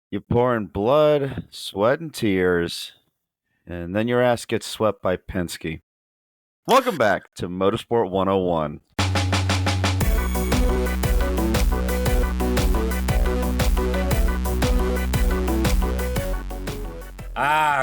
You pour in blood, sweat, and tears, and then your ass gets swept by Penske. Welcome back to Motorsport 101.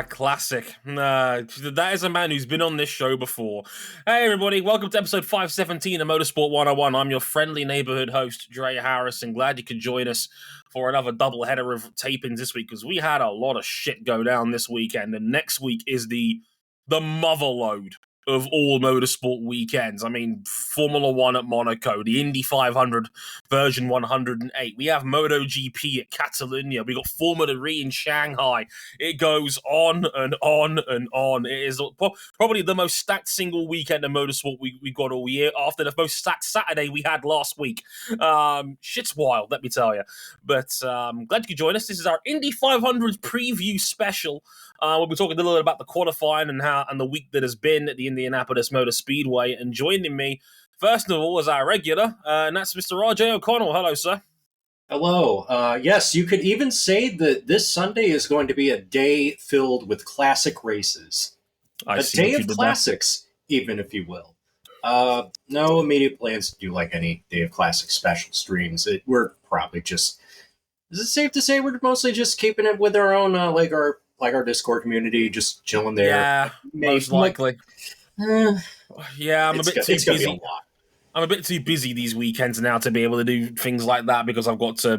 Classic. That is a man who's been on this show before. Hey, everybody, welcome to episode 517 of Motorsport 101. I'm your friendly neighborhood host, Dre Harrison. Glad you could join us for another doubleheader of tapings this week, because we had a lot of shit go down this weekend, and next week is the motherload of all motorsport weekends. I mean, Formula One at Monaco, the Indy 500 version 108. We have MotoGP at Catalonia. We got Formula E in Shanghai. It goes on and on and on. It is probably the most stacked single weekend of motorsport we got all year, after the most stacked Saturday we had last week. Shit's wild, let me tell you. But glad you could join us. This is our Indy 500 preview special. We'll be talking a little bit about the qualifying and the week that has been at the Indianapolis Motor Speedway. And joining me, first of all, is our regular, and that's Mr. RJ O'Connell. Hello, sir. Hello. Yes, you could even say that this Sunday is going to be a day filled with classic races. A day of classics, even, if you will. No immediate plans to do like any Day of Classics special streams. We're probably just... Is it safe to say we're mostly just keeping it with our own, our Discord community, just chilling there? Yeah, most likely. Yeah, I'm a bit too busy. I'm a bit too busy these weekends now to be able to do things like that, because I've got to,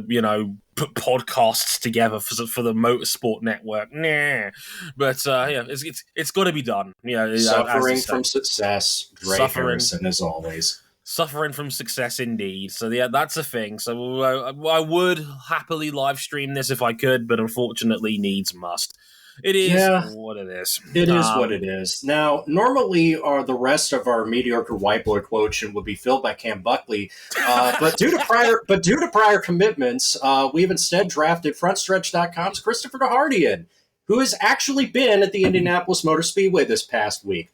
put podcasts together for the Motorsport Network. Nah, but yeah, it's got to be done. Suffering from success, Dre Harrison, as always. Suffering from success, indeed. So yeah, that's a thing. So I would happily live stream this if I could, but unfortunately, needs must. It is what it is. It is what it is. Now, normally, the rest of our mediocre whiteboard quotient would be filled by Cam Buckley, but due to prior commitments, we've instead drafted FrontStretch.com's Christopher DeHardian, who has actually been at the Indianapolis Motor Speedway this past week.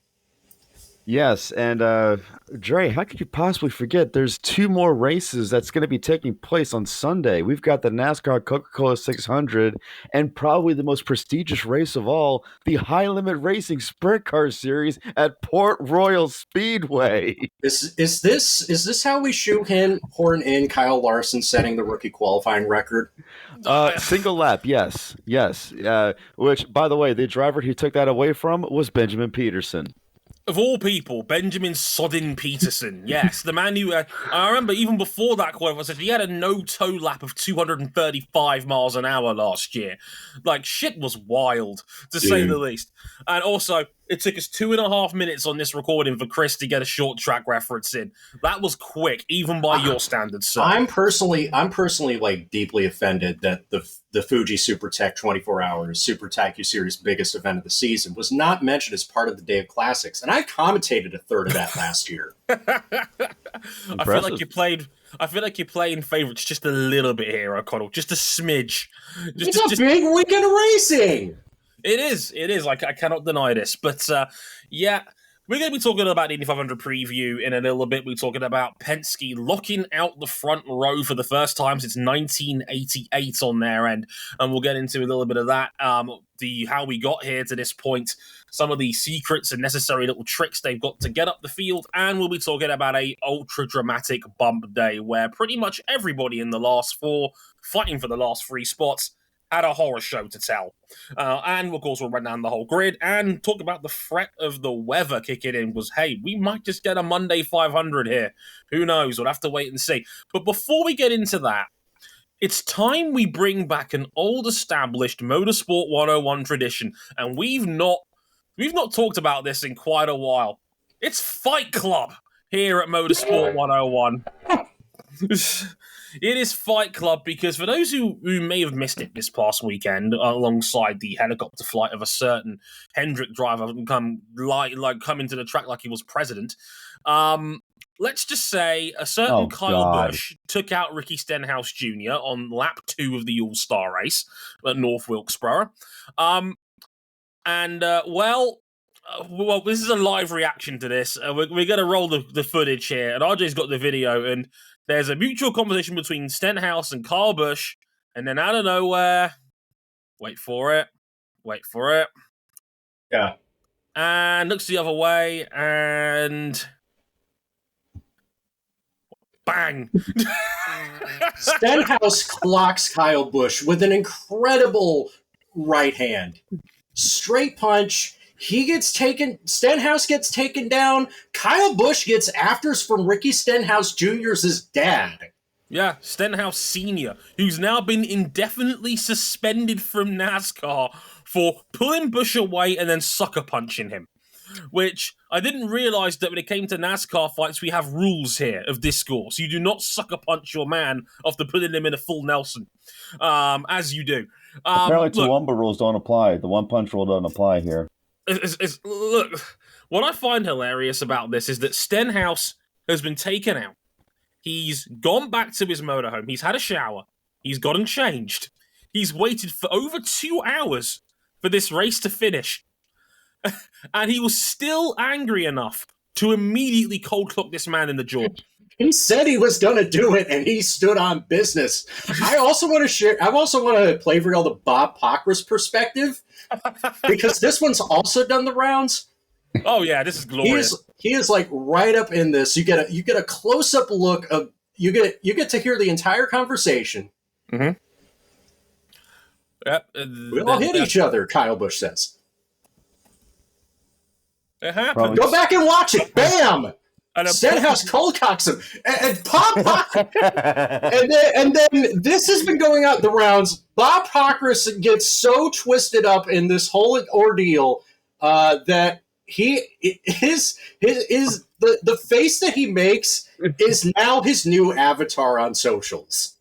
Yes, and Dre, how could you possibly forget? There's two more races that's going to be taking place on Sunday. We've got the NASCAR Coca-Cola 600, and probably the most prestigious race of all, the High Limit Racing Sprint Car Series at Port Royal Speedway. Is this how we shoehorn in Kyle Larson setting the rookie qualifying record? Single lap, yes. Which, by the way, the driver he took that away from was Benjamin Peterson. Of all people, Benjamin Soddin Peterson. Yes, the man who... I remember even before that qualifier, he had a no-toe lap of 235 miles an hour last year. Like, shit was wild, to say the least. And also, it took us 2.5 minutes on this recording for Chris to get a short track reference in. That was quick, even by your standards, sir. I'm personally like deeply offended that the Fuji Super Tech 24 Hours Super Taku Series biggest event of the season was not mentioned as part of the Day of Classics, and I commentated a third of that last year. I feel like you're playing favorites just a little bit here, O'Connell. Just a smidge. It's a big weekend of racing. It is. Like, I cannot deny this. But, yeah, we're going to be talking about the Indy 500 preview in a little bit. We're talking about Penske locking out the front row for the first time since 1988 on their end. And we'll get into a little bit of that, how we got here to this point, some of the secrets and necessary little tricks they've got to get up the field. And we'll be talking about a ultra-dramatic bump day where pretty much everybody in the last four, fighting for the last three spots, had a horror show to tell. And, of course, we'll run down the whole grid and talk about the threat of the weather kicking in. Was, hey, we might just get a Monday 500 here. Who knows? We'll have to wait and see. But before we get into that, it's time we bring back an old established Motorsport 101 tradition. And we've not talked about this in quite a while. It's Fight Club here at Motorsport 101. It is Fight Club, because for those who may have missed it this past weekend, alongside the helicopter flight of a certain Hendrick driver come into the track like he was president, let's just say a certain Kyle Busch took out Ricky Stenhouse Jr. on lap 2 of the All-Star race at North Wilkesboro. Well, this is a live reaction to this. We're going to roll the footage here, and RJ's got the video, and there's a mutual conversation between Stenhouse and Kyle Busch, and then out of nowhere, Wait for it. Wait for it. Yeah. And looks the other way, and bang! Stenhouse clocks Kyle Busch with an incredible right hand. Straight punch. Stenhouse gets taken down. Kyle Busch gets afters from Ricky Stenhouse Jr.'s dad. Yeah, Stenhouse Sr., who's now been indefinitely suspended from NASCAR for pulling Busch away and then sucker punching him. Which I didn't realize that when it came to NASCAR fights, we have rules here of discourse. You do not sucker punch your man after putting him in a full Nelson, as you do. Apparently, Toowoomba rules don't apply. The one punch rule doesn't apply here. Look, what I find hilarious about this is that Stenhouse has been taken out. He's gone back to his motorhome. He's had a shower. He's gotten changed. He's waited for over 2 hours for this race to finish. And he was still angry enough to immediately cold clock this man in the jaw. He said he was going to do it, and he stood on business. I also want to play for y'all the Bob Pockrass perspective, because this one's also done the rounds. Oh yeah, this is glorious. He is like right up in this. You get a close up look of you get to hear the entire conversation. Mm-hmm. Yep. We all hit each other. Kyle Busch says. It happened. Go back and watch it. Bam! Stenhouse cold cocks him and pop. and then this has been going out the rounds. Bob Pockrass gets so twisted up in this whole ordeal that the face that he makes is now his new avatar on socials.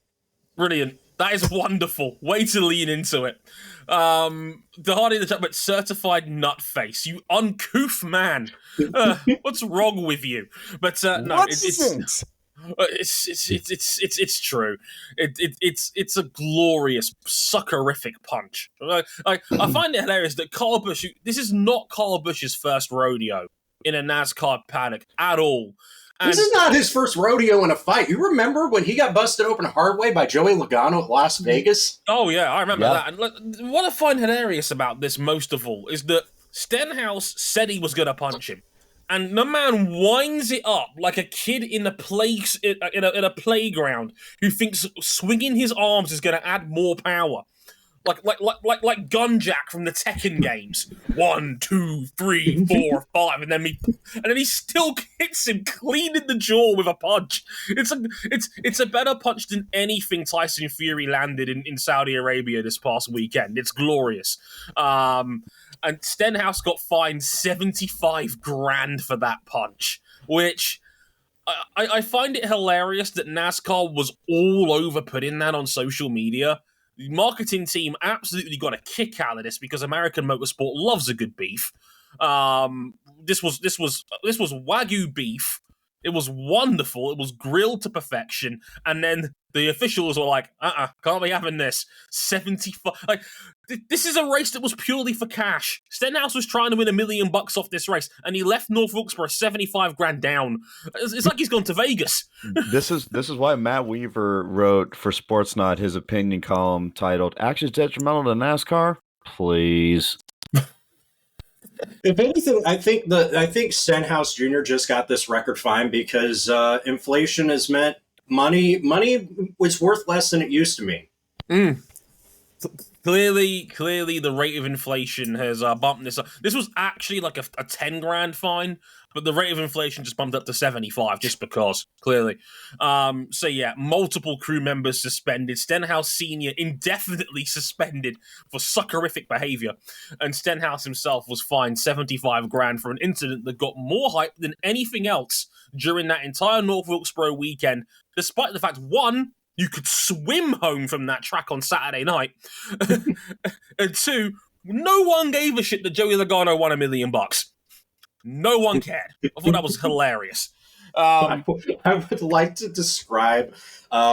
Brilliant. That is wonderful. Way to lean into it. The Hardy the Chat, but certified nut face. You uncouth man. What's wrong with you? But no, it's true. It's a glorious, suckerific punch. I find it hilarious that Kyle Busch. This is not Kyle Busch's first rodeo in a NASCAR paddock at all. This is not his first rodeo in a fight. You remember when he got busted open hard way by Joey Logano at Las Vegas? Oh, yeah, I remember that. And what I find hilarious about this most of all is that Stenhouse said he was going to punch him. And the man winds it up like a kid in a playground who thinks swinging his arms is going to add more power. Like Gunjack from the Tekken games. 1, 2, 3, 4, 5, and then he still hits him clean in the jaw with a punch. It's a better punch than anything Tyson Fury landed in Saudi Arabia this past weekend. It's glorious. And Stenhouse got fined $75,000 for that punch, which I find it hilarious that NASCAR was all over putting that on social media. The marketing team absolutely got a kick out of this because American motorsport loves a good beef. This was Wagyu beef. It was wonderful. It was grilled to perfection. And then the officials were like, can't be having this. 75. Like, this is a race that was purely for cash. Stenhouse was trying to win $1 million off this race, and he left North Wilkesboro $75,000 down. It's like he's gone to Vegas. This is why Matt Weaver wrote for Sportsnot his opinion column titled "Actions Detrimental to NASCAR." Please. If anything, I think Stenhouse Jr. just got this record fine because inflation has meant money was worth less than it used to be. Clearly, the rate of inflation has bumped this up. This was actually like a $10,000 fine, but the rate of inflation just bumped up to 75 just because, clearly. So yeah, multiple crew members suspended. Stenhouse Sr. indefinitely suspended for suckerific behavior. And Stenhouse himself was fined $75,000 for an incident that got more hype than anything else during that entire North Wilkesboro weekend, despite the fact, one, you could swim home from that track on Saturday night. And two, no one gave a shit that Joey Logano won $1 million. No one cared. I thought that was hilarious. I would like to describe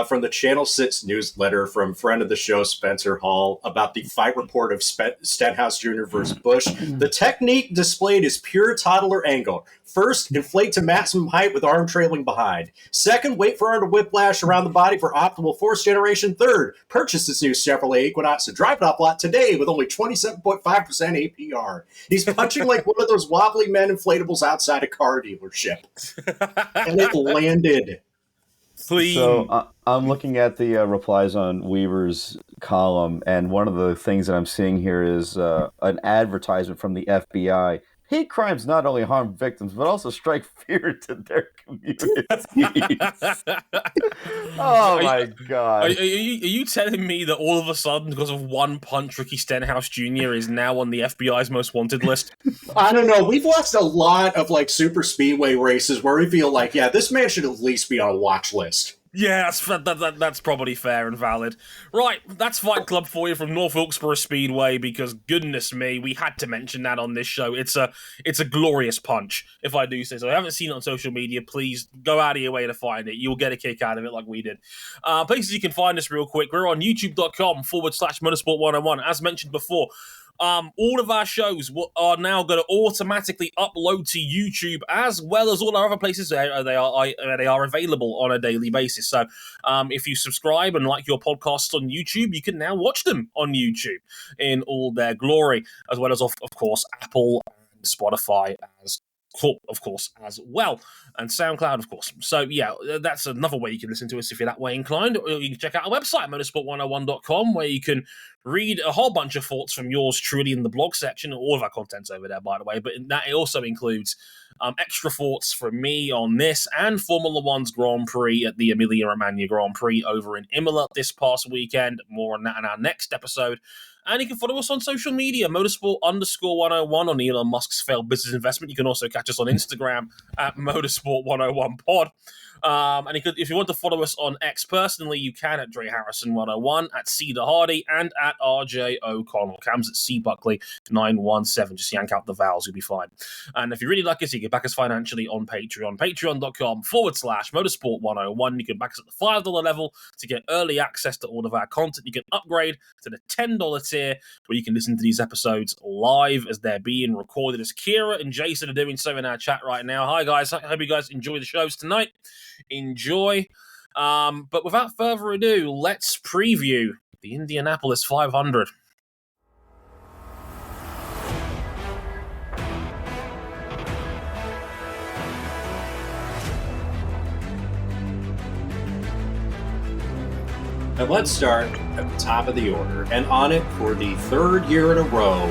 from the Channel 6 newsletter from friend of the show, Spencer Hall, about the fight report of Stenhouse Jr. versus Busch. The technique displayed is pure toddler anger. First, inflate to maximum height with arm trailing behind. Second, wait for arm to whiplash around the body for optimal force generation. Third, purchase this new Chevrolet Equinox and drive it off lot today with only 27.5% APR. He's punching like one of those wobbly men inflatables outside a car dealership. And it landed. Clean. So I'm looking at the replies on Weaver's column, and one of the things that I'm seeing here is an advertisement from the FBI. Hate crimes not only harm victims, but also strike fear into their communities. Oh, my God. Are you telling me that all of a sudden, because of one punch, Ricky Stenhouse Jr. is now on the FBI's most wanted list? I don't know. We've watched a lot of like super speedway races where we feel like, yeah, this man should at least be on a watch list. Yeah, that's probably fair and valid. Right, that's Fight Club for you from North Wilkesboro Speedway, because goodness me, we had to mention that on this show. It's a glorious punch, if I do say so. If you haven't seen it on social media, please go out of your way to find it. You'll get a kick out of it like we did. Places you can find us real quick. We're on youtube.com/motorsport101. As mentioned before, all of our shows are now going to automatically upload to YouTube, as well as all our other places where they are available on a daily basis. So if you subscribe and like your podcasts on YouTube, you can now watch them on YouTube in all their glory, as well as, of course, Apple and Spotify of course, as well, and SoundCloud, of course. So, yeah, that's another way you can listen to us if you're that way inclined. Or you can check out our website, motorsport101.com, where you can read a whole bunch of thoughts from yours truly in the blog section. All of our content's over there, by the way, but that it also includes extra thoughts from me on this and Formula One's Grand Prix at the Emilia-Romagna Grand Prix over in Imola this past weekend. More on that in our next episode. And you can follow us on social media, motorsport_101 on Elon Musk's failed business investment. You can also catch us on Instagram at motorsport101pod. And if you want to follow us on X personally, you can at Dre Harrison 101, at Cedar Hardy, and at RJ O'Connell. Cam's at C Buckley 917. Just yank out the vowels, you'll be fine. And if you really like us, you can back us financially on Patreon. Patreon.com/motorsport101. You can back us at the $5 level to get early access to all of our content. You can upgrade to the $10 tier, where you can listen to these episodes live as they're being recorded, as Kira and Jason are doing so in our chat right now. Hi, guys. I hope you guys enjoy the shows tonight. Enjoy. But without further ado, let's preview the Indianapolis 500. And let's start at the top of the order. And on it for the third year in a row,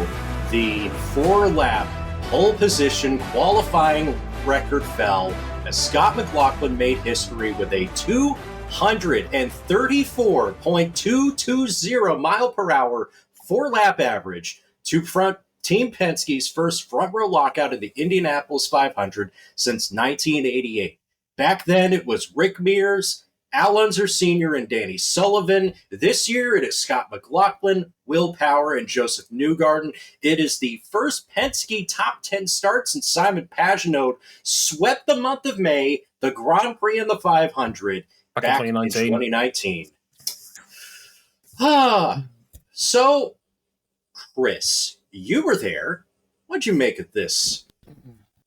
the 4-lap pole position qualifying record fell as Scott McLaughlin made history with a 234.220 mile per hour 4-lap average to front Team Penske's first front row lockout in the Indianapolis 500 since 1988. Back then, it was Rick Mears, Al Unser Sr., and Danny Sullivan. This year, it is Scott McLaughlin, Will Power, and Joseph Newgarden. It is the first Penske top 10 start since Simon Pagenaud swept the month of May, the Grand Prix in the 500, back in 2019. So, Chris, you were there. What'd you make of this?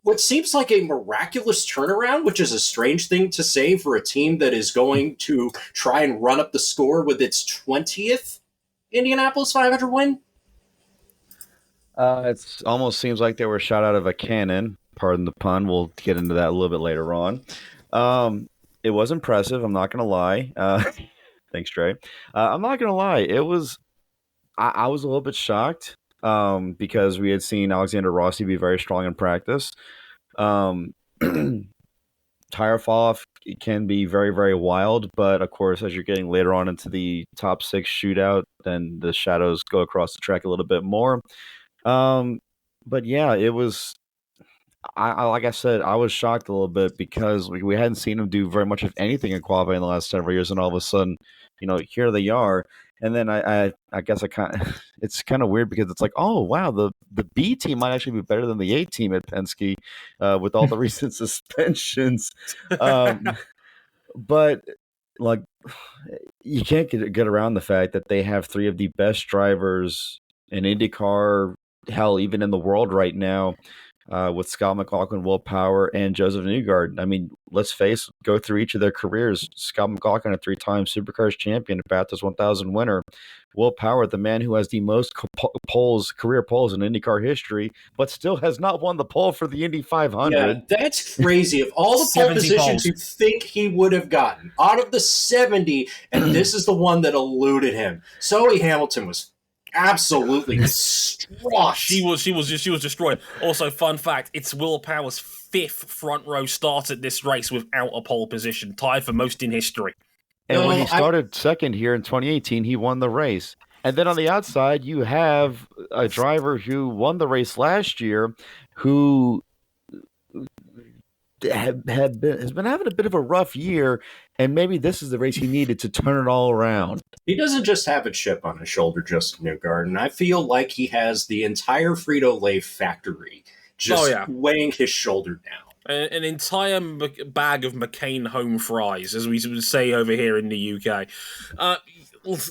What seems like a miraculous turnaround, which is a strange thing to say for a team that is going to try and run up the score with its 20th Indianapolis 500 win? It almost seems like they were shot out of a cannon. Pardon the pun. We'll get into that a little bit later on. It was impressive. I'm not going to lie. Thanks, Trey. I'm not going to lie. It was. I was a little bit shocked because we had seen Alexander Rossi be very strong in practice. Tire fall off can be very, very wild, but of course, as you're getting later on into the top 6 shootout, then the shadows go across the track a little bit more. But yeah, it was. Like I said, I was shocked a little bit because we hadn't seen him do very much of anything in qualifying in the last several years, and all of a sudden, here they are. And then I guess it's kind of weird because it's like, oh wow, the B team might actually be better than the A team at Penske with all the recent suspensions. But like, you can't get around the fact that they have 3 of the best drivers in IndyCar, hell, even in the world right now. with Scott McLaughlin, Will Power, and Joseph Newgarden. I mean, let's go through each of their careers. Scott McLaughlin, a 3-time Supercars champion, a Bathurst 1000 winner. Will Power, the man who has the most career poles in IndyCar history, but still has not won the pole for the Indy 500. Yeah, that's crazy. Of all the pole positions you think he would have gotten, out of the 70, and this is the one that eluded him. Zoe Hamilton was absolutely distraught. She was destroyed. Also, fun fact, it's Will Power's 5th front row start at this race without a pole position, tied for most in history. And when he started second here in 2018, he won the race. And then on the outside, you have a driver who won the race last year who has been having a bit of a rough year, and maybe this is the race he needed to turn it all around. He doesn't just have a chip on his shoulder, just Newgarden. I feel like he has the entire Frito-Lay factory just weighing his shoulder down. An entire bag of McCain home fries, as we would say over here in the UK.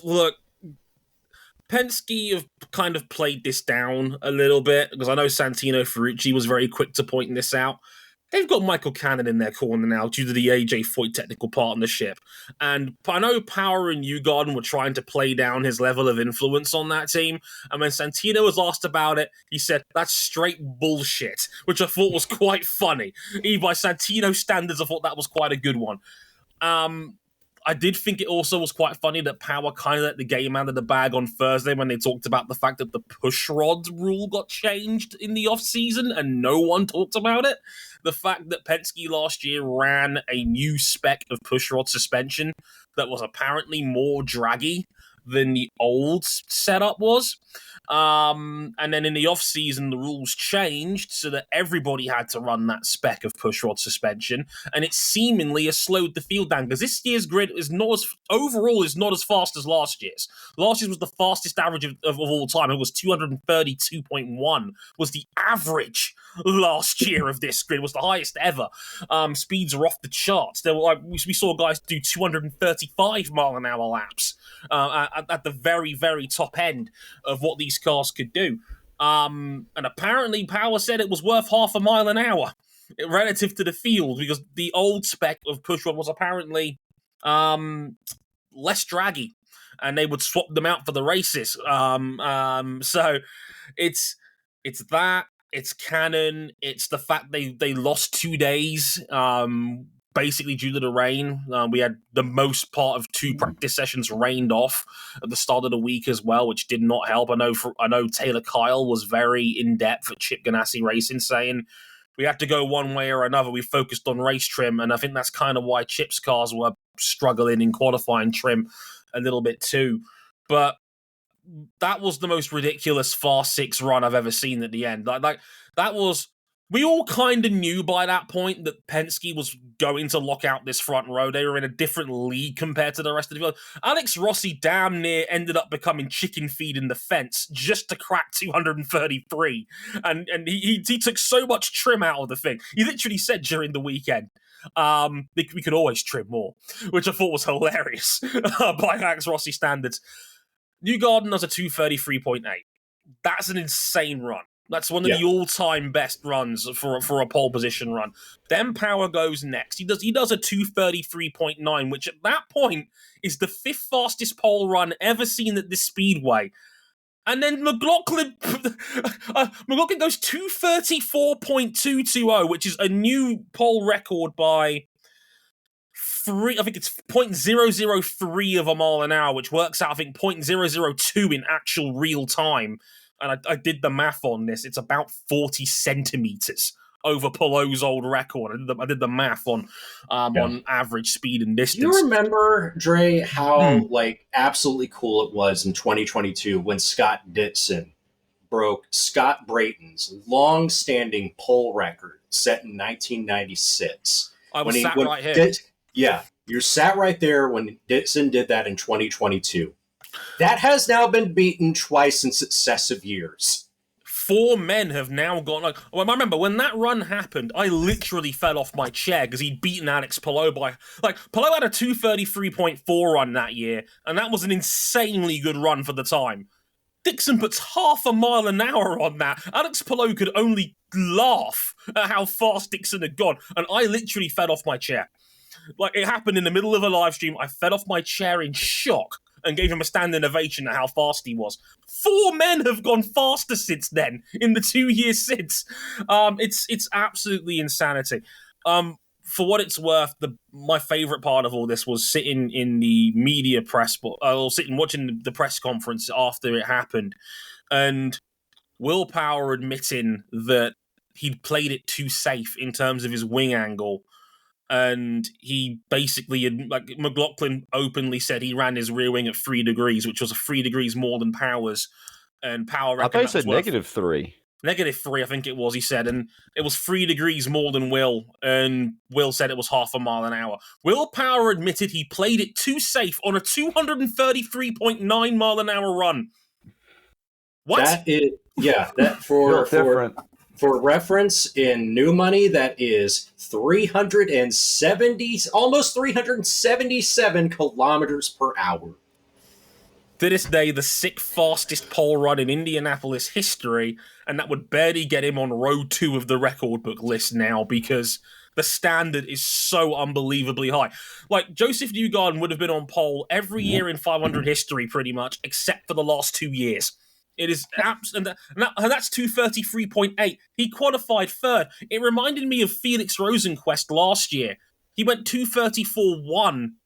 Look, Penske have kind of played this down a little bit, because I know Santino Ferrucci was very quick to point this out. They've got Michael Cannon in their corner now due to the AJ Foyt technical partnership. And I know Power and Newgarden were trying to play down his level of influence on that team. And when Santino was asked about it, he said, that's straight bullshit, which I thought was quite funny. Even by Santino standards, I thought that was quite a good one. I did think it also was quite funny that Power kind of let the game out of the bag on Thursday when they talked about the fact that the push rod rule got changed in the off-season and no one talked about it. The fact that Penske last year ran a new spec of push rod suspension that was apparently more draggy than the old setup was. And then in the off-season, the rules changed so that everybody had to run that spec of push rod suspension, and it seemingly has slowed the field down, because this year's grid is not as fast as last year's. Last year's was the fastest average of all time. It was 232.1 was the average last year of this grid, was the highest ever. Speeds are off the charts. There were we saw guys do 235 mile an hour laps at the very, very top end of what these cars could do. And apparently Power said it was worth half a mile an hour relative to the field, because the old spec of pushrod was apparently less draggy, and they would swap them out for the races. So it's that. It's Cannon. It's the fact they lost 2 days, basically due to the rain. We had the most part of 2 practice sessions rained off at the start of the week as well, which did not help. I know Taylor Kyle was very in depth at Chip Ganassi Racing, saying we have to go one way or another. We focused on race trim, and I think that's kind of why Chip's cars were struggling in qualifying trim a little bit too. But that was the most ridiculous Fast 6 run I've ever seen at the end. Like that was... We all kind of knew by that point that Penske was going to lock out this front row. They were in a different league compared to the rest of the field. Alex Rossi damn near ended up becoming chicken feed in the fence just to crack 233. And he took so much trim out of the thing. He literally said during the weekend, we could always trim more, which I thought was hilarious by Alex Rossi standards. Newgarden does a 233.8. That's an insane run. That's one of the all-time best runs for a pole position run. Then Power goes next. He does a 233.9, which at that point is the 5th fastest pole run ever seen at this speedway. And then McLaughlin goes 234.220, which is a new pole record by 3. I think it's 0.003 of a mile an hour, which works out, I think, 0.002 in actual real time. And I did the math on this. It's about 40 centimeters over Palou's old record. I did the math on average speed and distance. You remember, Dre, how absolutely cool it was in 2022 when Scott Dixon broke Scott Brayton's long-standing pole record set in 1996. I was sat right here. You sat right there when Dixon did that in 2022. That has now been beaten twice in successive years. 4 men have now gone. I remember when that run happened, I literally fell off my chair because he'd beaten Alex Palou by... Palou had a 233.4 run that year, and that was an insanely good run for the time. Dixon puts half a mile an hour on that. Alex Palou could only laugh at how fast Dixon had gone, and I literally fell off my chair. Like, it happened in the middle of a live stream. I fell off my chair in shock and gave him a standing ovation at how fast he was. 4 men have gone faster since then, in the 2 years since. It's absolutely insanity. For what it's worth, my favourite part of all this was sitting in the media press, or sitting watching the press conference after it happened, and Will Power admitting that he'd played it too safe in terms of his wing angle. And he basically, like, McLaughlin openly said he ran his rear wing at 3 degrees, which was 3 degrees more than Power's. And Power, I thought he said -3. -3, I think it was, he said. And it was 3 degrees more than Will. And Will said it was half a mile an hour. Will Power admitted he played it too safe on a 233.9 mile an hour run. What? That is, yeah, that for reference, in new money, that is 370, almost 377 kilometers per hour. To this day, the 6th fastest pole run in Indianapolis history, and that would barely get him on row 2 of the record book list now, because the standard is so unbelievably high. Like, Joseph Newgarden would have been on pole every year in 500 history, pretty much, except for the last 2 years. It is and that's 233.8. He qualified 3rd. It reminded me of Felix Rosenquist last year. He went 234.1.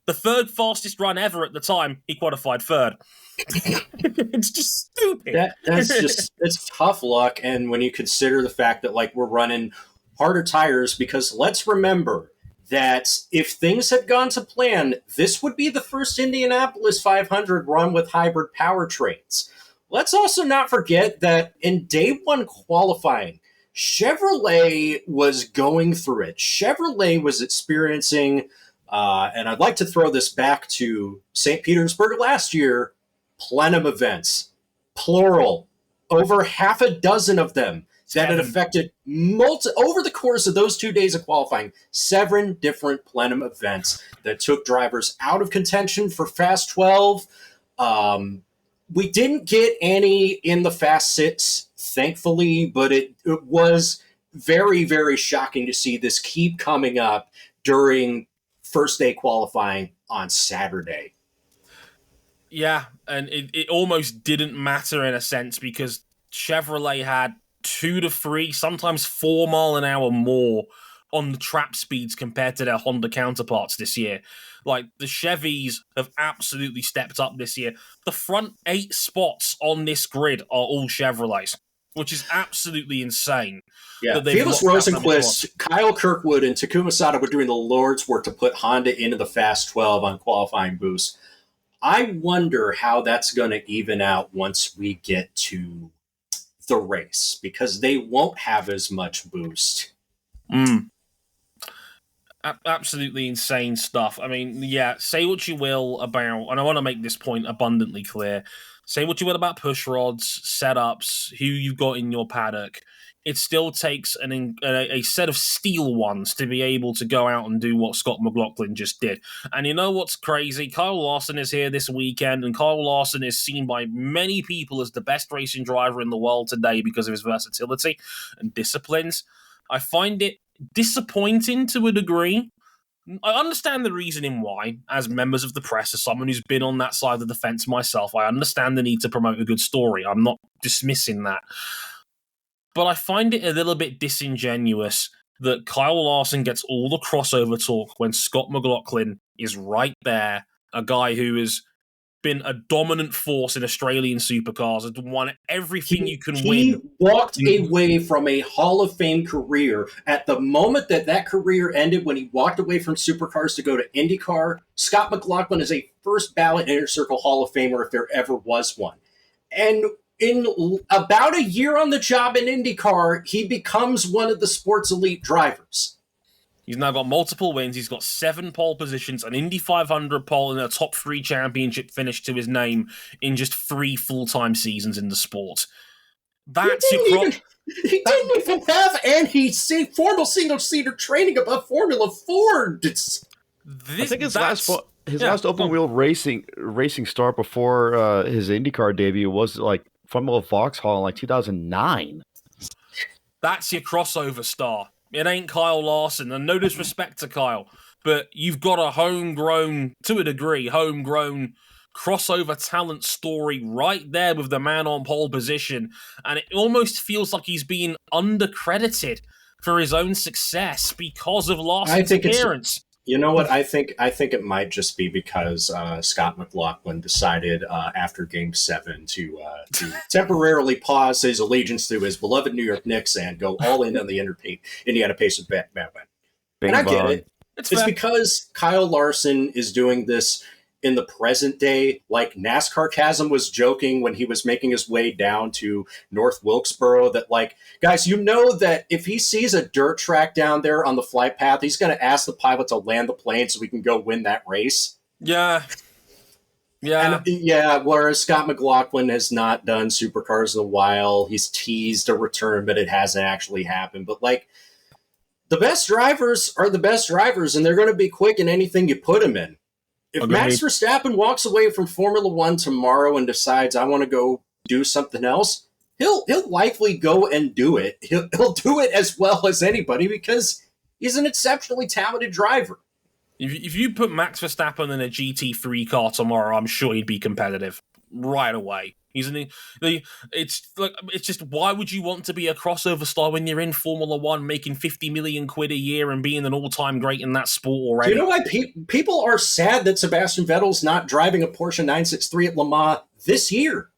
The 3rd fastest run ever at the time. He qualified 3rd. It's just stupid. It's tough luck. And when you consider the fact that, like, we're running harder tires, because let's remember that if things had gone to plan, this would be the first Indianapolis 500 run with hybrid powertrains. Let's also not forget that in day 1 qualifying, Chevrolet was going through it. Chevrolet was experiencing, and I'd like to throw this back to St. Petersburg last year, plenum events, plural, over half a dozen of them that had affected over the course of those 2 days of qualifying, 7 different plenum events that took drivers out of contention for Fast 12. We didn't get any in the Fast 6, thankfully, but it was very, very shocking to see this keep coming up during first day qualifying on Saturday. Yeah, and it almost didn't matter in a sense, because Chevrolet had 2 to 3, sometimes 4 mile an hour more on the trap speeds compared to their Honda counterparts this year. Like, the Chevys have absolutely stepped up this year. The front 8 spots on this grid are all Chevrolets, which is absolutely insane. Yeah, Felix Rosenquist, Kyle Kirkwood, and Takuma Sato were doing the Lord's work to put Honda into the Fast 12 on qualifying boost. I wonder how that's going to even out once we get to the race, because they won't have as much boost. Absolutely insane stuff. I mean, yeah, say what you will about, and I want to make this point abundantly clear, say what you will about push rods, setups, who you've got in your paddock. It still takes a set of steel ones to be able to go out and do what Scott McLaughlin just did. And you know what's crazy? Kyle Larson is here this weekend, and Kyle Larson is seen by many people as the best racing driver in the world today because of his versatility and disciplines. I find it disappointing to a degree. I understand the reasoning why, as members of the press, as someone who's been on that side of the fence myself. I understand the need to promote a good story. I'm not dismissing that. But I find it a little bit disingenuous that Kyle Larson gets all the crossover talk when Scott McLaughlin is right there, a guy who has been a dominant force in Australian supercars, has won everything you can win. He walked away from a Hall of Fame career. At the moment that career ended, when he walked away from supercars to go to IndyCar, Scott McLaughlin is a first ballot Inner Circle Hall of Famer if there ever was one. And in about a year on the job in IndyCar, he becomes one of the sport's elite drivers. He's now got multiple wins. He's got 7 pole positions, an Indy 500 pole, and a top 3 championship finish to his name in just 3 full-time seasons in the sport. That's he didn't even have any formal single-seater training above Formula Ford. I think his last his last open wheel racing start before his IndyCar debut was like Formula Vauxhall in like 2009. That's your crossover star. It ain't Kyle Larson, and no disrespect to Kyle, but you've got a homegrown, to a degree, homegrown crossover talent story right there with the man on pole position, and it almost feels like he's being undercredited for his own success because of Larson's appearance. You know what? I think it might just be because Scott McLaughlin decided after Game 7 to temporarily pause his allegiance to his beloved New York Knicks and go all in on the Indiana Pacers bandwagon. And I get it. It's because Kyle Larson is doing this in the present day, like NASCAR Chasm was joking when he was making his way down to North Wilkesboro, that like, guys, you know that if he sees a dirt track down there on the flight path, he's going to ask the pilot to land the plane so we can go win that race. Yeah. Whereas Scott McLaughlin has not done supercars in a while. He's teased a return, but it hasn't actually happened. But like, the best drivers are the best drivers, and they're going to be quick in anything you put them in. If Max Verstappen walks away from Formula One tomorrow and decides I want to go do something else, he'll likely go and do it. He'll do it as well as anybody because he's an exceptionally talented driver. If you put Max Verstappen in a GT3 car tomorrow, I'm sure he'd be competitive right away. It's just, why would you want to be a crossover star when you're in Formula One making 50 million quid a year and being an all-time great in that sport already? Do you know why people are sad that Sebastian Vettel's not driving a Porsche 963 at Le Mans this year?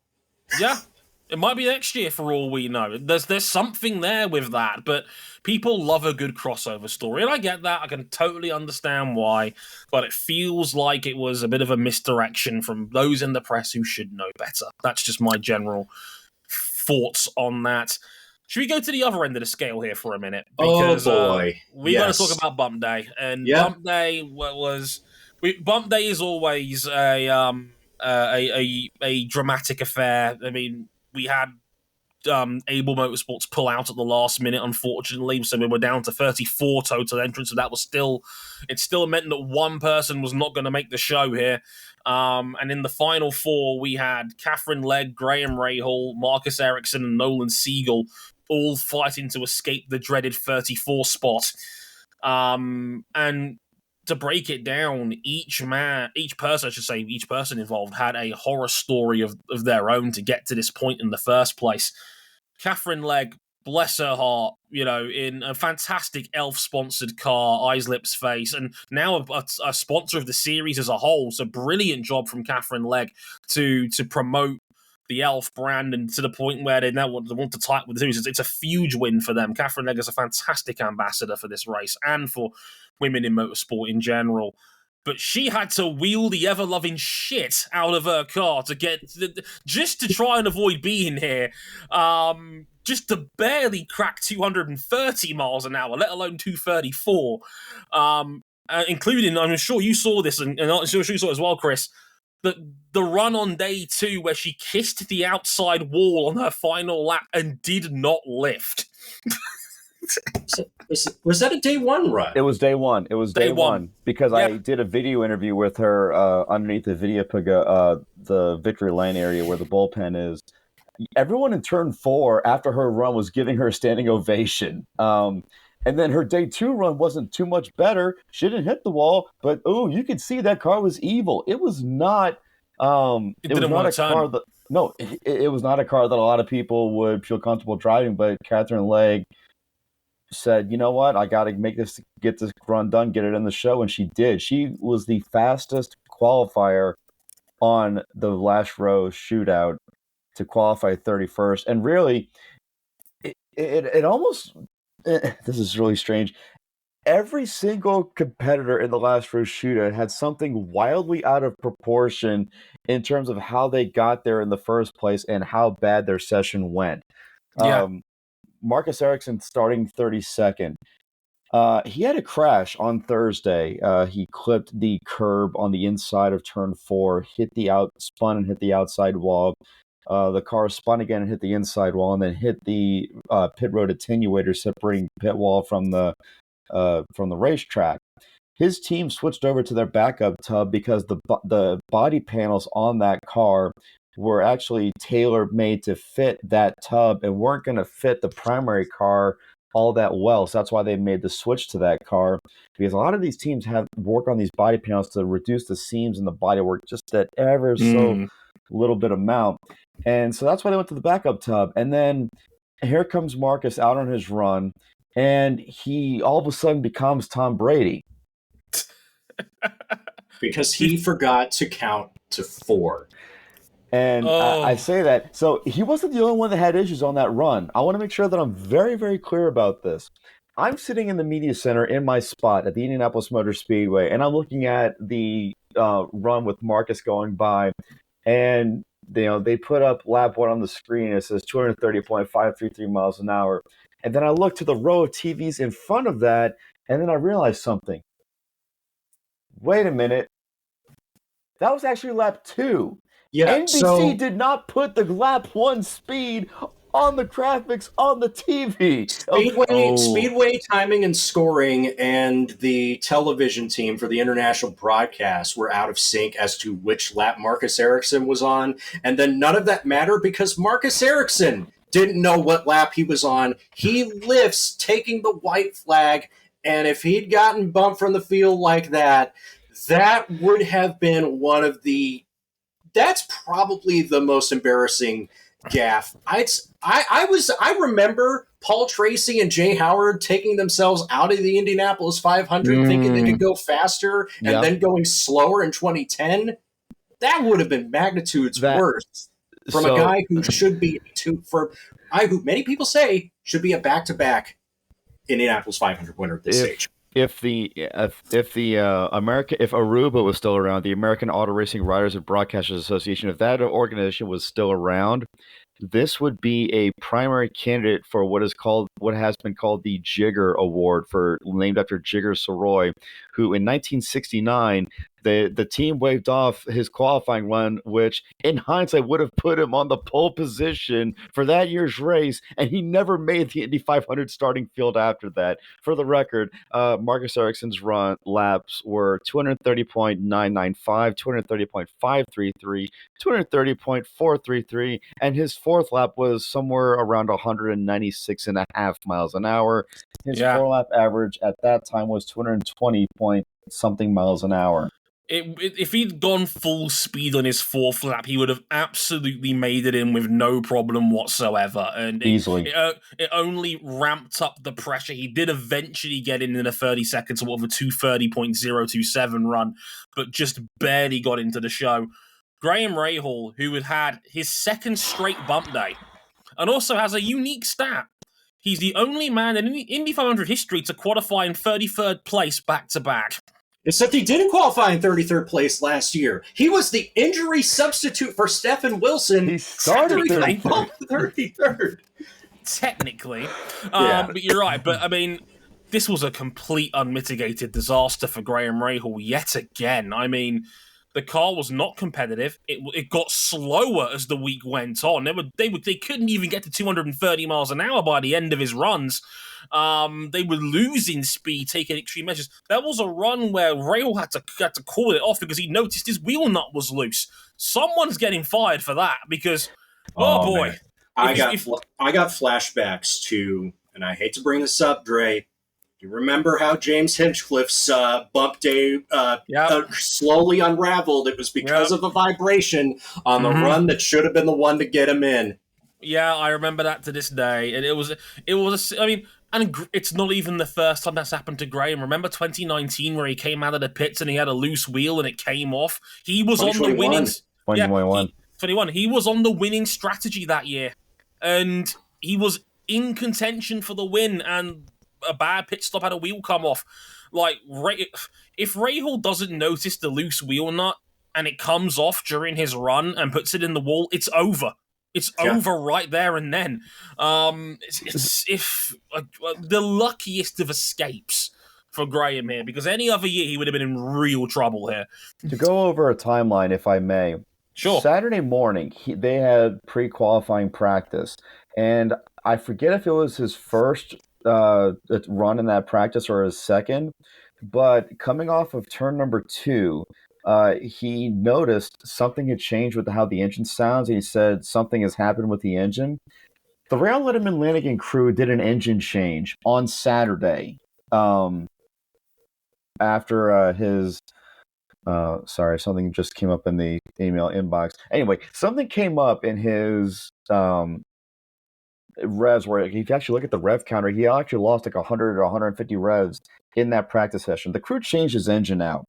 Yeah. It might be next year for all we know. There's something there with that, but people love a good crossover story, and I get that. I can totally understand why, but it feels like it was a bit of a misdirection from those in the press who should know better. That's just my general thoughts on that. Should we go to the other end of the scale here for a minute? Because, we're going to talk about Bump Day, and Bump Day Bump Day is always a dramatic affair. I mean, we had Able Motorsports pull out at the last minute, unfortunately, so we were down to 34 total entrants, so that was still meant that one person was not going to make the show here. And in the final four, we had Katherine Legge, Graham Rahal, Marcus Ericsson, and Nolan Siegel all fighting to escape the dreaded 34 spot. And to break it down, each person involved had a horror story of their own to get to this point in the first place. Katherine Legge, bless her heart, in a fantastic Elf-sponsored car, Eyes, Lips, Face, and now a sponsor of the series as a whole. So brilliant job from Katherine Legge to promote the Elf brand, and to the point where they now want to tie up with the series. It's a huge win for them. Katherine Legge is a fantastic ambassador for this race and for women in motorsport in general. But she had to wheel the ever-loving shit out of her car just to try and avoid being here. Just to barely crack 230 miles an hour, let alone 234. Including, I'm sure you saw this, and I'm sure you saw it as well, Chris, the run on day 2 where she kissed the outside wall on her final lap and did not lift. Was that a day 1 run? It was day 1. It was day one because I did a video interview with her underneath the the victory lane area where the bullpen is. Everyone in turn 4 after her run was giving her a standing ovation. And then her day 2 run wasn't too much better. She didn't hit the wall, but you could see that car was evil. It was not. It was not a car that. No, it was not a car that a lot of people would feel comfortable driving. But Katherine Legge said, you know what, I got to get this run done, get it in the show, and she did. She was the fastest qualifier on the last row shootout to qualify 31st, and really, it almost, this is really strange, every single competitor in the last row shootout had something wildly out of proportion in terms of how they got there in the first place and how bad their session went. Marcus Ericsson starting 32nd. He had a crash on Thursday. He clipped the curb on the inside of turn 4, spun and hit the outside wall. The car spun again and hit the inside wall, and then hit the pit road attenuator separating pit wall from the racetrack. his team switched over to their backup tub because the body panels on that car were actually tailor made to fit that tub and weren't going to fit the primary car all that well. So that's why they made the switch to that car, because a lot of these teams have work on these body panels to reduce the seams in the bodywork just that ever so little bit amount. And so that's why they went to the backup tub. And then here comes Marcus out on his run, and he all of a sudden becomes Tom Brady. Because he forgot to count to 4. And I say that. So he wasn't the only one that had issues on that run. I want to make sure that I'm very, very clear about this. I'm sitting in the media center in my spot at the Indianapolis Motor Speedway, and I'm looking at the run with Marcus going by. And they put up lap 1 on the screen. It says 230.533 miles an hour. And then I look to the row of TVs in front of that, and then I realized something. Wait a minute. That was actually lap 2. Yeah, NBC did not put the lap 1 speed on the graphics on the TV. Speedway timing and scoring and the television team for the international broadcast were out of sync as to which lap Marcus Ericsson was on. And then none of that mattered because Marcus Ericsson didn't know what lap he was on. He lifts taking the white flag. And if he'd gotten bumped from the field like that, that would have been that's probably the most embarrassing gaffe. I remember Paul Tracy and Jay Howard taking themselves out of the Indianapolis 500 thinking they could go faster and then going slower in 2010. That would have been magnitudes worse from a guy who should be who many people say should be a back-to-back Indianapolis 500 winner at this stage. If Aruba was still around, the American Auto Racing Riders and Broadcasters Association, if that organization was still around, this would be a primary candidate for what has been called the Jigger Award, named after Jigger Soroy, who in 1969 the team waved off his qualifying run, which in hindsight would have put him on the pole position for that year's race, and he never made the Indy 500 starting field after that. For the record, Marcus Ericsson's run laps were 230.995, 230.533, 230.433, and his fourth lap was somewhere around 196.5 miles an hour. His 4-lap average at that time was 220 point something miles an hour. If he'd gone full speed on his 4th lap, he would have absolutely made it in with no problem whatsoever. And easily. It only ramped up the pressure. He did eventually get in a 30 seconds of a 230.027 run, but just barely got into the show. Graham Rahal, who had his 2nd straight bump day, and also has a unique stat. He's the only man in Indy 500 history to qualify in 33rd place back-to-back. Except he didn't qualify in 33rd place last year. He was the injury substitute for Stephen Wilson. He started 33rd. Technically. But you're right. But, I mean, this was a complete unmitigated disaster for Graham Rahal yet again. I mean, the car was not competitive. It got slower as the week went on. They couldn't even get to 230 miles an hour by the end of his runs. They were losing speed, taking extreme measures. There was a run where Rahal had to call it off because he noticed his wheel nut was loose. Someone's getting fired for that because, boy. Man. I got flashbacks to, and I hate to bring this up, Dre. You remember how James Hinchcliffe's bump day slowly unraveled? It was because of a vibration on the run that should have been the one to get him in. Yeah, I remember that to this day. And and it's not even the first time that's happened to Graham. Remember 2019 where he came out of the pits and he had a loose wheel and it came off? He was on the winning... 2021. He was on the winning strategy that year. And he was in contention for the win, and a bad pit stop had a wheel come off. Like, if Rahal doesn't notice the loose wheel nut and it comes off during his run and puts it in the wall, it's over. It's over right there and then. It's the luckiest of escapes for Graham here, because any other year he would have been in real trouble here. To go over a timeline, if I may. Sure. Saturday morning, they had pre-qualifying practice, and I forget if it was his first run in that practice or his second, but coming off of turn number 2, he noticed something had changed with how the engine sounds, and he said something has happened with the engine. The Rahal Letterman Lanigan crew did an engine change on Saturday, after his sorry, something just came up in the email inbox. Anyway, something came up in his revs where if you actually look at the rev counter, he actually lost like 100 or 150 revs in that practice session. The crew changed his engine out.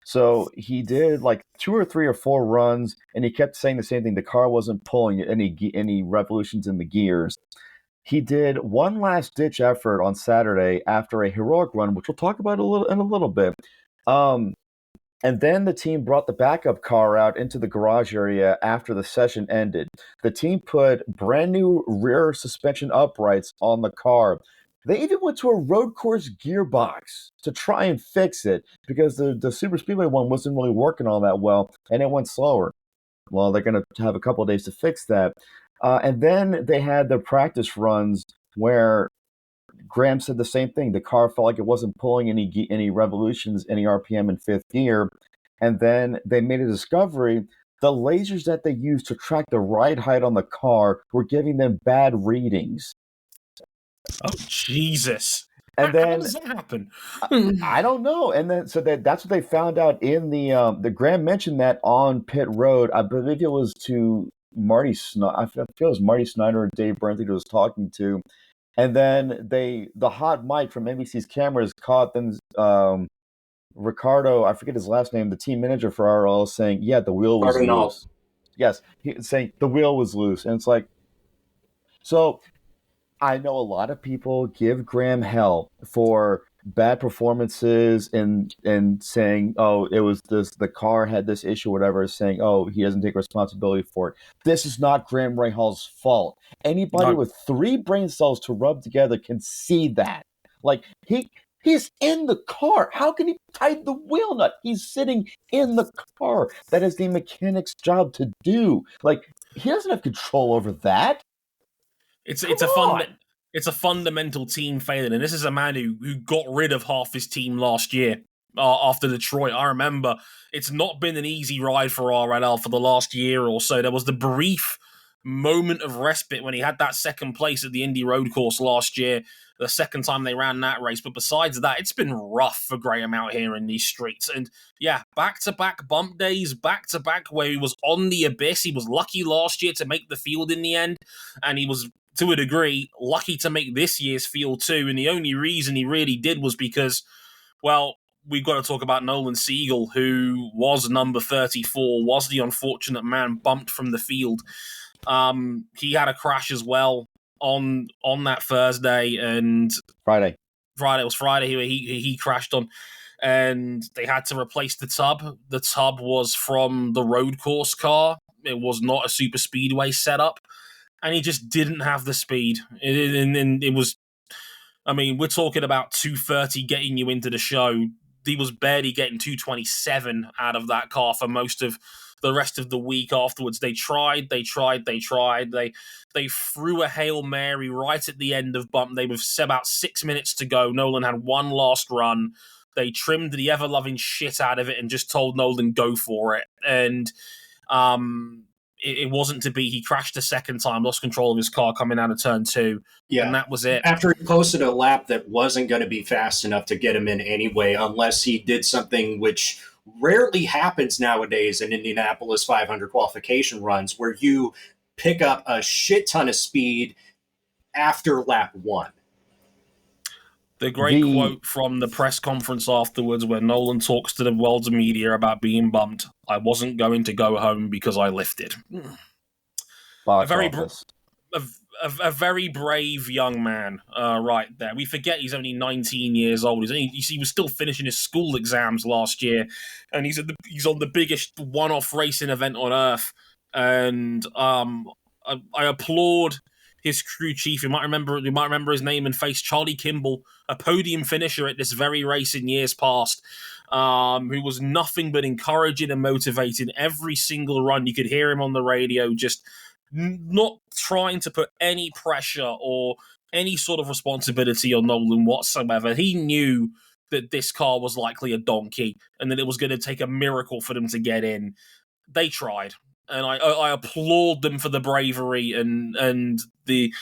So he did like 2 or 3 or 4 runs, and he kept saying the same thing. The car wasn't pulling any revolutions in the gears. He did one last ditch effort on Saturday after a heroic run, which we'll talk about in a little bit. And then the team brought the backup car out into the garage area after the session ended. The team put brand new rear suspension uprights on the car. They even went to a road course gearbox to try and fix it because the Super Speedway one wasn't really working all that well, and it went slower. Well, they're going to have a couple of days to fix that. And then they had their practice runs where Graham said the same thing. The car felt like it wasn't pulling any revolutions, any RPM in fifth gear. And then they made a discovery. The lasers that they used to track the ride height on the car were giving them bad readings. Oh, Jesus. And then how does that happen? I don't know. And then so that's what they found out in the Graham mentioned that on pit road. I believe it was to Marty Snyder. I feel it was Marty Snyder or Dave Brentley who was talking to. And then the hot mic from NBC's cameras caught them. Ricardo, I forget his last name, the team manager for RL, saying, "Yeah, the wheel was loose." Yes, he saying the wheel was loose, and it's like, so. I know a lot of people give Graham hell for bad performances and saying, "Oh, it was the car had this issue," whatever. Saying, "Oh, he doesn't take responsibility for it." This is not Graham Rahal's fault. Anybody with 3 brain cells to rub together can see that. Like he's in the car. How can he tie the wheel nut? He's sitting in the car. That is the mechanic's job to do. Like he doesn't have control over that. It's a fundamental team failing, and this is a man who got rid of half his team last year after Detroit. I remember it's not been an easy ride for RLL for the last year or so. There was the brief moment of respite when he had that second place at the Indy road course last year, the second time they ran that race. But besides that, it's been rough for Graham out here in these streets. And yeah, back-to-back bump days, back-to-back where he was on the abyss. He was lucky last year to make the field in the end, and he was, to a degree, lucky to make this year's field too. And the only reason he really did was because, well, we've got to talk about Nolan Siegel, who was number 34, was the unfortunate man bumped from the field. He had a crash as well on that Thursday and Friday. It was Friday he crashed on, and they had to replace the tub. The tub was from the road course car. It was not a super speedway setup, and he just didn't have the speed. And it was, I mean, we're talking about 230 getting you into the show. He was barely getting 227 out of that car for most of the rest of the week afterwards. They tried. They threw a Hail Mary right at the end of bump. They were about 6 minutes to go. Nolan had one last run. They trimmed the ever-loving shit out of it and just told Nolan, go for it. And it wasn't to be. He crashed a second time, lost control of his car coming out of turn 2. Yeah. And that was it. After he posted a lap that wasn't going to be fast enough to get him in anyway, unless he did something which rarely happens nowadays in Indianapolis 500 qualification runs, where you pick up a shit ton of speed after lap 1. The great quote from the press conference afterwards where Nolan talks to the world's media about being bumped. "I wasn't going to go home because I lifted." A very brave young man right there. We forget he's only 19 years old. He was still finishing his school exams last year, and he's on the biggest one-off racing event on earth. And I applaud his crew chief. You might remember his name and face, Charlie Kimball, a podium finisher at this very race in years past, who was nothing but encouraging and motivating every single run. You could hear him on the radio, just not trying to put any pressure or any sort of responsibility on Nolan whatsoever. He knew that this car was likely a donkey and that it was going to take a miracle for them to get in. They tried, and I applaud them for the bravery and the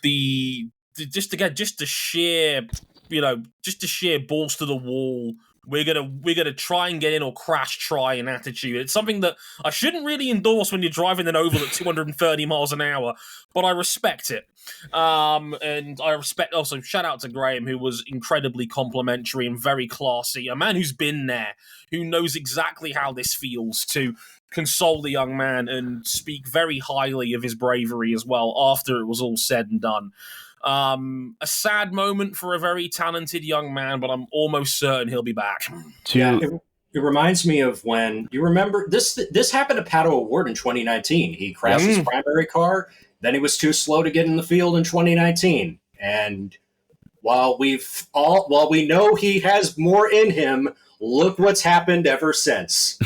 just the sheer balls to the wall. We're gonna try and get in or crash try an attitude. It's something that I shouldn't really endorse when you're driving an oval at 230 miles an hour, but I respect it. And I respect also shout out to Graham, who was incredibly complimentary and very classy. A man who's been there, who knows exactly how this feels to console the young man and speak very highly of his bravery as well after it was all said and done. A sad moment for a very talented young man, but I'm almost certain he'll be back. Yeah, it reminds me of when you remember this. This happened to Pato O'Ward in 2019. He crashed his primary car, then he was too slow to get in the field in 2019. And while we know he has more in him, look what's happened ever since.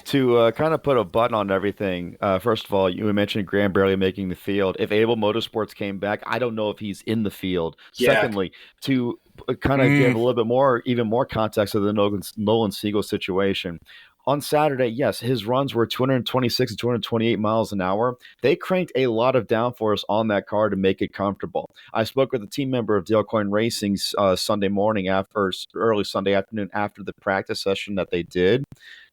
To kind of put a button on everything, first of all, you mentioned Graham barely making the field. If Able Motorsports came back, I don't know if he's in the field. Yeah. Secondly, to kind of give a little bit even more context of the Nolan Siegel situation. On Saturday, yes, his runs were 226 and 228 miles an hour. They cranked a lot of downforce on that car to make it comfortable. I spoke with a team member of Dale Coyne Racing's Sunday morning early Sunday afternoon after the practice session that they did,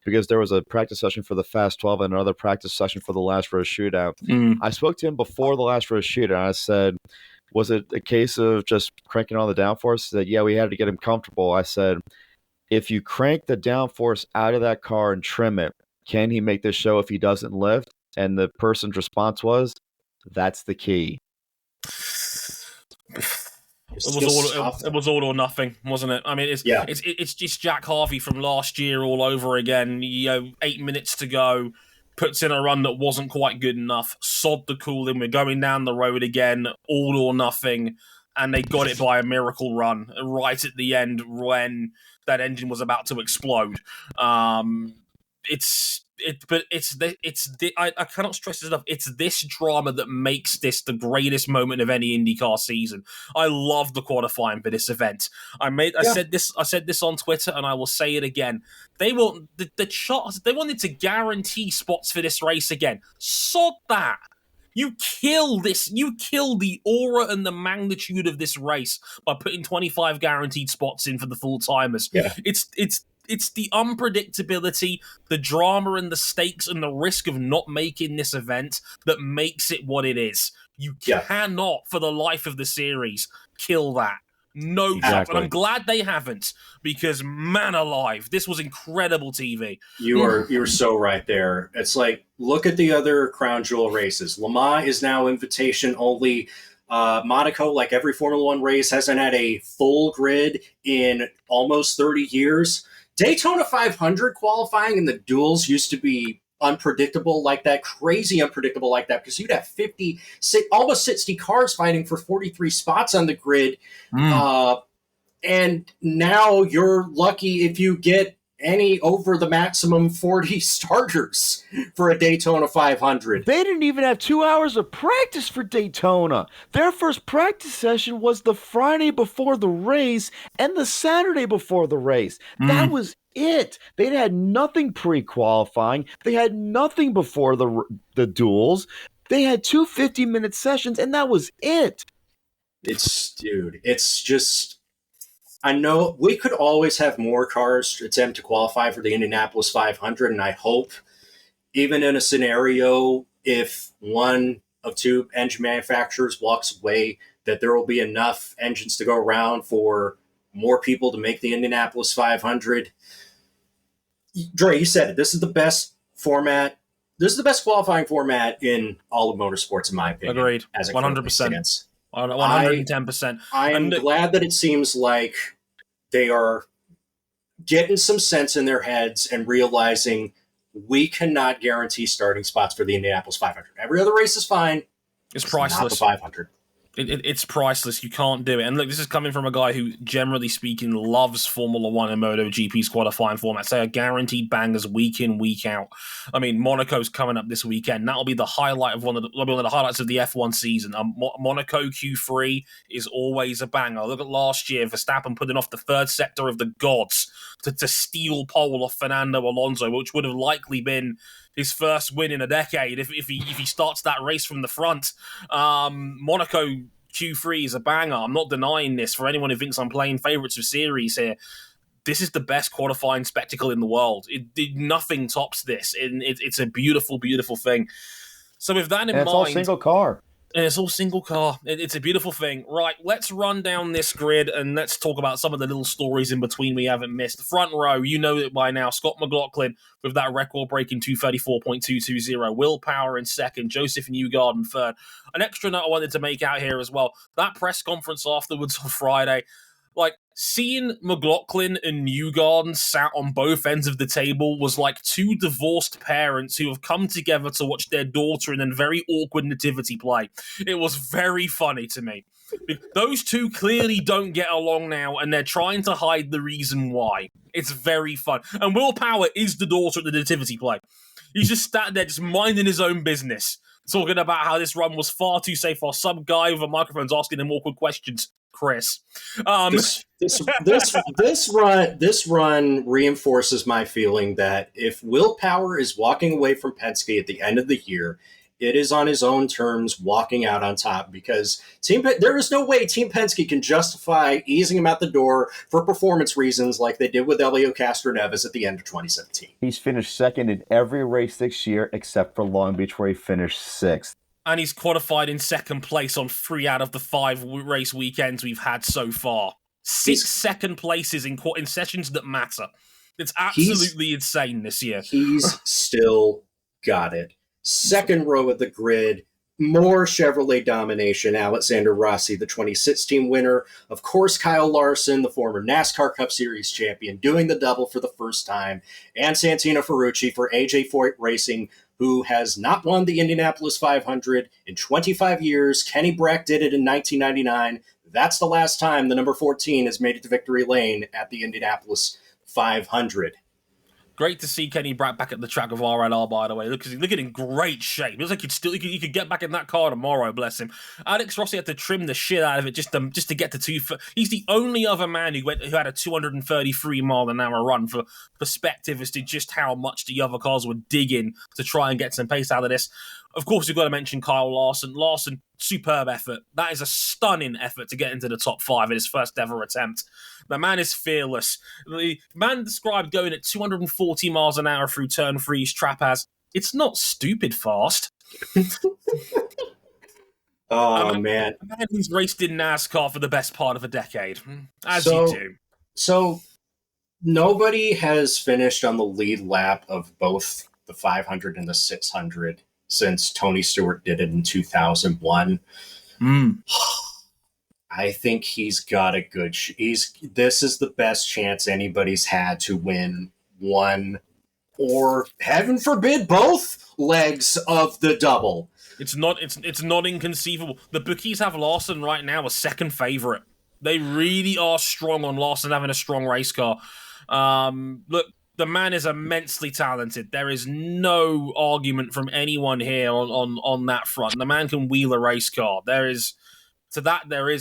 because there was a practice session for the Fast 12 and another practice session for the last row shootout. I spoke to him before the last row shootout, and I said, was it a case of just cranking on the downforce? He said, yeah, we had to get him comfortable. I said, if you crank the downforce out of that car and trim it, can he make this show if he doesn't lift? And the person's response was, that's the key. It was all or nothing, wasn't it? I mean, it's just Jack Harvey from last year all over again. 8 minutes to go, puts in a run that wasn't quite good enough. Sod the cooling. We're going down the road again, all or nothing, and they got it by a miracle run right at the end when that engine was about to explode. I cannot stress this enough. It's this drama that makes this the greatest moment of any IndyCar season. I love the qualifying for this event. I said this on Twitter, and I will say it again. They want they wanted to guarantee spots for this race again. Sod that. You kill this. You kill the aura and the magnitude of this race by putting 25 guaranteed spots in for the full timers. Yeah. It's the unpredictability, the drama and the stakes and the risk of not making this event that makes it what it is. You cannot, for the life of the series, kill that. No chance. And I'm glad they haven't, because man alive, this was incredible TV. You're so right there. It's like, look at the other crown jewel races. Le Mans is now invitation only. Monaco, like every Formula One race, hasn't had a full grid in almost 30 years. Daytona 500 qualifying and the duels used to be unpredictable like that, crazy unpredictable like that, because you'd have almost 60 cars fighting for 43 spots on the grid. And now you're lucky if you get any over the maximum 40 starters for a Daytona 500. They didn't even have 2 hours of practice for Daytona. Their first practice session was the Friday before the race and the Saturday before the race. That was it. They had nothing pre-qualifying. They had nothing before the duels. They had 2 50-minute sessions, and that was it. It's just... I know we could always have more cars attempt to qualify for the Indianapolis 500, and I hope, even in a scenario, if one of two engine manufacturers walks away, that there will be enough engines to go around for more people to make the Indianapolis 500. Dre, you said it. This is the best format. This is the best qualifying format in all of motorsports, in my opinion. Agreed. 100%. 110%. I'm glad that it seems like they are getting some sense in their heads and realizing we cannot guarantee starting spots for the Indianapolis 500. Every other race is fine. It's priceless. Not the 500. It's priceless. You can't do it. And look, this is coming from a guy who, generally speaking, loves Formula One and MotoGP's qualifying formats. They are guaranteed bangers week in, week out. I mean, Monaco's coming up this weekend. That'll be the highlight of one of the highlights of the F1 season. Monaco Q3 is always a banger. Look at last year, Verstappen putting off the third sector of the gods to steal pole off Fernando Alonso, which would have likely been his first win in a decade if he starts that race from the front. Monaco Q3 is a banger. I'm not denying this. For anyone who thinks I'm playing favourites of series here, this is the best qualifying spectacle in the world. Nothing tops this. It's a beautiful, beautiful thing. So with that in mind... It's all single car. And it's all single car. It's a beautiful thing. Right, let's run down this grid and let's talk about some of the little stories in between we haven't missed. Front row, you know it by now. Scott McLaughlin with that record-breaking 234.220. Will Power in second. Joseph Newgarden third. An extra note I wanted to make out here as well. That press conference afterwards on Friday, like, seeing McLaughlin and Newgarden sat on both ends of the table was like two divorced parents who have come together to watch their daughter in a very awkward nativity play. It was very funny to me. Those two clearly don't get along now, and they're trying to hide the reason why. It's very fun. And Will Power is the daughter at the nativity play. He's just sat there just minding his own business, talking about how this run was far too safe while some guy with a microphone's asking him awkward questions. Chris. This run reinforces my feeling that if Will Power is walking away from Penske at the end of the year, it is on his own terms walking out on top, because there is no way Team Penske can justify easing him out the door for performance reasons like they did with Elio Castroneves at the end of 2017. He's finished second in every race this year except for Long Beach, where he finished sixth. And he's qualified in second place on 3 out of the 5 race weekends we've had so far. 6 second places in sessions that matter. It's absolutely insane this year. He's still got it. Second row of the grid, more Chevrolet domination. Alexander Rossi, the 2016 winner. Of course, Kyle Larson, the former NASCAR Cup Series champion, doing the double for the first time. And Santino Ferrucci for AJ Foyt Racing, who has not won the Indianapolis 500 in 25 years. Kenny Brack did it in 1999. That's the last time the number 14 has made it to victory lane at the Indianapolis 500. Great to see Kenny Brack back at the track of RLR, by the way. Look at in great shape. It looks like he could get back in that car tomorrow, bless him. Alex Rossi had to trim the shit out of it just to get to 2. He's the only other man who had a 233-mile-an-hour run, for perspective as to just how much the other cars were digging to try and get some pace out of this. Of course, you've got to mention Kyle Larson. Larson, superb effort. That is a stunning effort to get into the top 5 in his first ever attempt. The man is fearless. The man described going at 240 miles an hour through turn 3's trap as, it's not stupid fast. Man. A man who's raced in NASCAR for the best part of a decade. As you do. So, nobody has finished on the lead lap of both the 500 and the 600 since Tony Stewart did it in 2001. I think he's got a good... this is the best chance anybody's had to win one, or heaven forbid, both legs of the double. It's not inconceivable. The bookies have Larson right now a second favourite. They really are strong on Larson having a strong race car. Look, the man is immensely talented. There is no argument from anyone here on that front. The man can wheel a race car. There is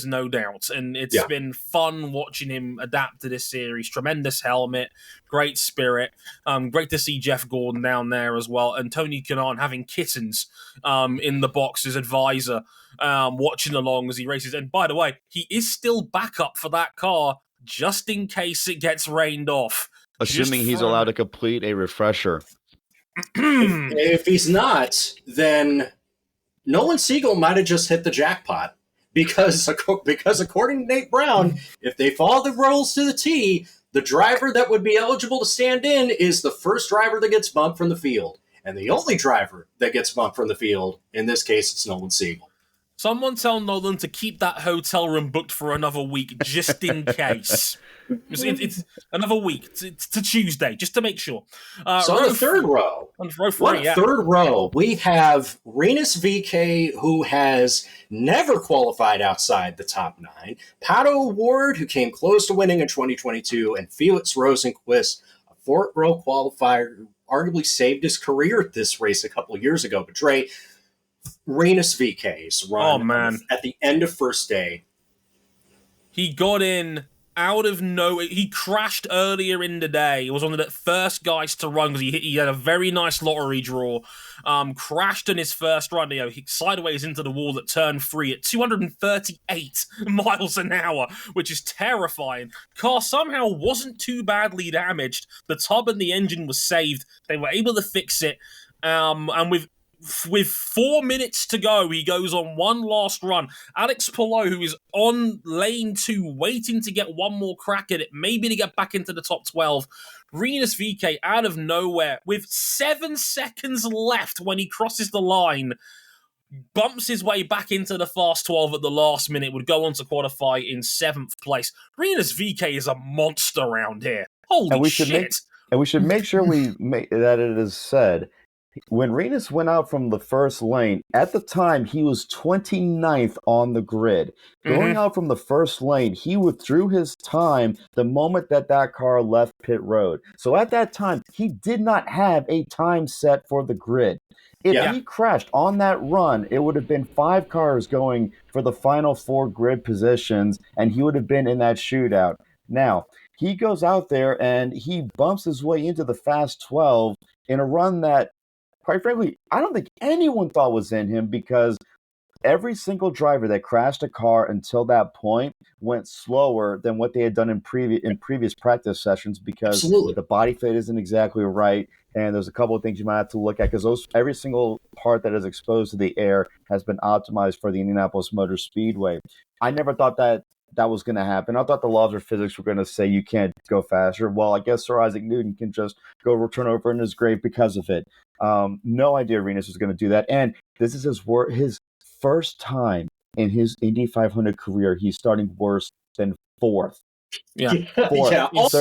no doubt. And it's been fun watching him adapt to this series. Tremendous helmet, great spirit. Great to see Jeff Gordon down there as well. And Tony Kanaan having kittens in the box as advisor, watching along as he races. And by the way, he is still backup for that car just in case it gets rained off. Assuming he's allowed to complete a refresher. If he's not, then Nolan Siegel might have just hit the jackpot. Because according to Nate Brown, if they follow the rules to the T, the driver that would be eligible to stand in is the first driver that gets bumped from the field. And the only driver that gets bumped from the field, in this case, it's Nolan Siegel. Someone tell Nolan to keep that hotel room booked for another week, just in case. It's another week to Tuesday, just to make sure. So on the third row, on row 3, third row, we have Rinus VeeKay, who has never qualified outside the top 9, Pato Ward, who came close to winning in 2022, and Felix Rosenqvist, a fourth row qualifier who arguably saved his career at this race a couple of years ago. But Dre, Rinus VeeKay's run at the end of first day. He got in out of nowhere. He crashed earlier in the day. He was one of the first guys to run because he had a very nice lottery draw. Crashed in his first run. He sideways into the wall at turn 3 at 238 miles an hour, which is terrifying. Car somehow wasn't too badly damaged. The tub and the engine was saved. They were able to fix it. And with 4 minutes to go, he goes on one last run. Alex Palou, who is on lane 2, waiting to get one more crack at it, maybe to get back into the top 12. Rinus VeeKay, out of nowhere, with 7 seconds left when he crosses the line, bumps his way back into the fast 12 at the last minute, would go on to qualify in 7th place. Rinus VeeKay is a monster around here. Holy shit. We should make sure that it is said, when Rinus went out from the first lane, at the time, he was 29th on the grid. Going out from the first lane, he withdrew his time the moment that car left pit road. So at that time, he did not have a time set for the grid. If he crashed on that run, it would have been 5 cars going for the final 4 grid positions, and he would have been in that shootout. Now, he goes out there and he bumps his way into the fast 12 in a run that, quite frankly, I don't think anyone thought was in him, because every single driver that crashed a car until that point went slower than what they had done in previous practice sessions, because the body fit isn't exactly right, and there's a couple of things you might have to look at, because every single part that is exposed to the air has been optimized for the Indianapolis Motor Speedway. I never thought that was going to happen. I thought the laws of physics were going to say you can't go faster. Well, I guess Sir Isaac Newton can just go turn over in his grave because of it. No idea Rinus was going to do that. And this is his first time in his Indy 500 career he's starting worse than 4th. Fourth,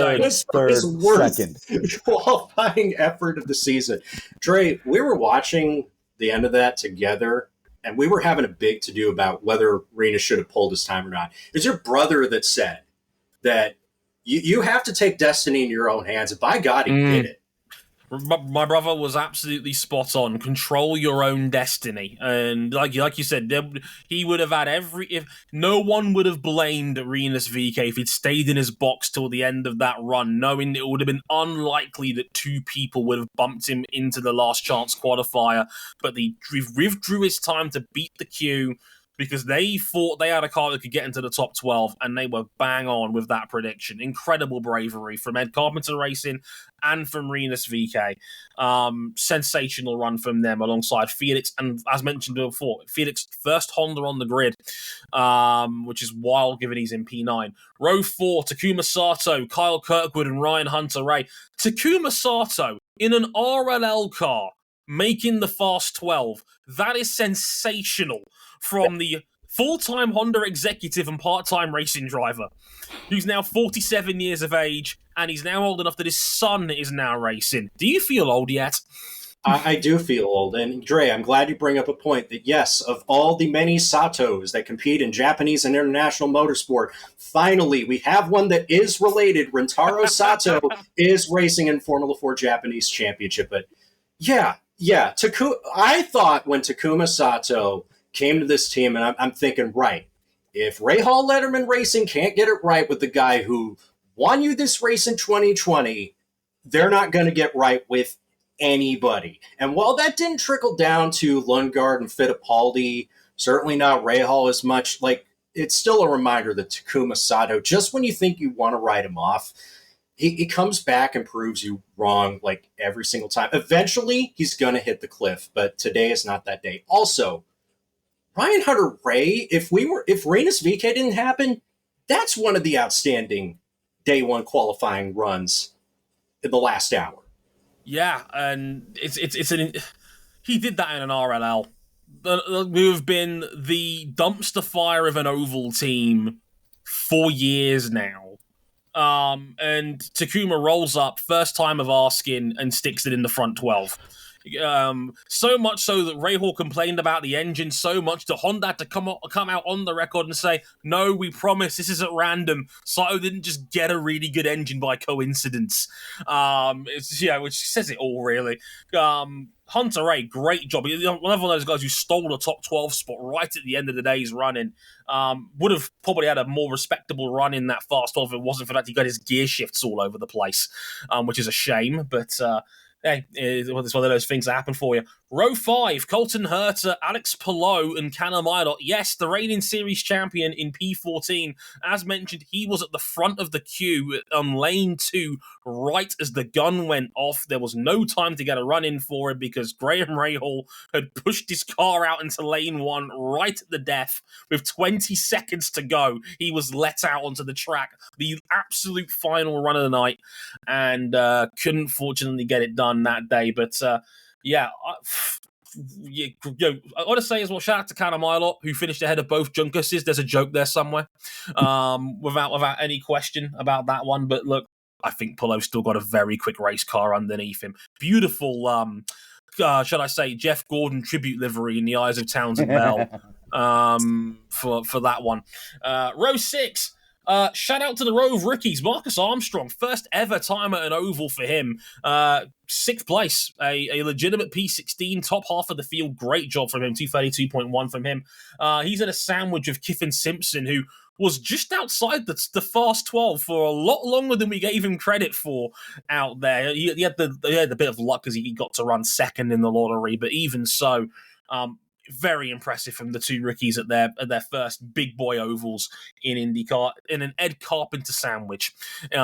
third, second. Qualifying effort of the season. Dre, we were watching the end of that together, and we were having a big to-do about whether Rinus should have pulled his time or not. It's your brother that said that you have to take destiny in your own hands, and by God, he did it. My brother was absolutely spot on. Control your own destiny, and like you said, he would have had if no one would have blamed Rinus VeeKay if he'd stayed in his box till the end of that run, knowing it would have been unlikely that 2 people would have bumped him into the last chance qualifier. But he withdrew his time to beat the queue, because they thought they had a car that could get into the top 12, and they were bang on with that prediction. Incredible bravery from Ed Carpenter Racing and from Rinus VeeKay. Sensational run from them alongside Felix, and as mentioned before, Felix first Honda on the grid, which is wild given he's in P9. Row 4, Takuma Sato, Kyle Kirkwood, and Ryan Hunter-Reay. Takuma Sato in an RLL car making the fast 12. That is sensational from the full-time Honda executive and part-time racing driver, who's now 47 years of age, and he's now old enough that his son is now racing. Do you feel old yet? I do feel old. And Dre, I'm glad you bring up a point that, yes, of all the many Satos that compete in Japanese and international motorsport, finally we have one that is related. Rintaro Sato is racing in Formula 4 Japanese Championship. But yeah. I thought when Takuma Sato came to this team, and I'm thinking, right, if Rahal Letterman Racing can't get it right with the guy who won you this race in 2020, they're not going to get right with anybody. And while that didn't trickle down to Lundgaard and Fittipaldi, certainly not Rahal as much, like, it's still a reminder that Takuma Sato, just when you think you want to write him off, he comes back and proves you wrong, like, every single time. Eventually, he's going to hit the cliff, but today is not that day. Also, Ryan Hunter-Reay, if Rinus VeeKay didn't happen, that's one of the outstanding day one qualifying runs in the last hour. Yeah, and he did that in an RLL. we have been the dumpster fire of an oval team for years now. And Takuma rolls up, first time of asking, and sticks it in the front 12. So much so that Rahal complained about the engine so much that Honda had to come out on the record and say, no, we promise this isn't random. Sato didn't just get a really good engine by coincidence. Which says it all, really. Hunter A, great job. One of those guys who stole the top 12 spot right at the end of the day's running. Would have probably had a more respectable run in that fast 12 if it wasn't for that. He got his gear shifts all over the place, which is a shame, but hey, it's one of those things that happen for you. Row 5, Colton Herta, Alex Palou, and Callum Ilott. Yes, the reigning series champion in P14. As mentioned, he was at the front of the queue on lane 2, right as the gun went off. There was no time to get a run in for him because Graham Rahal had pushed his car out into lane 1 right at the death. With 20 seconds to go, he was let out onto the track. The absolute final run of the night, and couldn't fortunately get it done that day. But I want to say as well, shout out to Callum Ilott, who finished ahead of both Junkuses. There's a joke there somewhere, without any question about that one. But look, I think Palou's still got a very quick race car underneath him. Beautiful, should I say, Jeff Gordon tribute livery in the eyes of Townsend Bell for that one. Row 6. Shout out to the row of rookies. Marcus Armstrong, first ever time at an oval for him. 6th place, a legitimate P16, top half of the field. Great job from him, 232.1 from him. He's in a sandwich of Kiffin Simpson, who was just outside the fast 12 for a lot longer than we gave him credit for out there. He had the bit of luck because he got to run second in the lottery, but even so, very impressive from the two rookies at their first big boy ovals in IndyCar, in an Ed Carpenter sandwich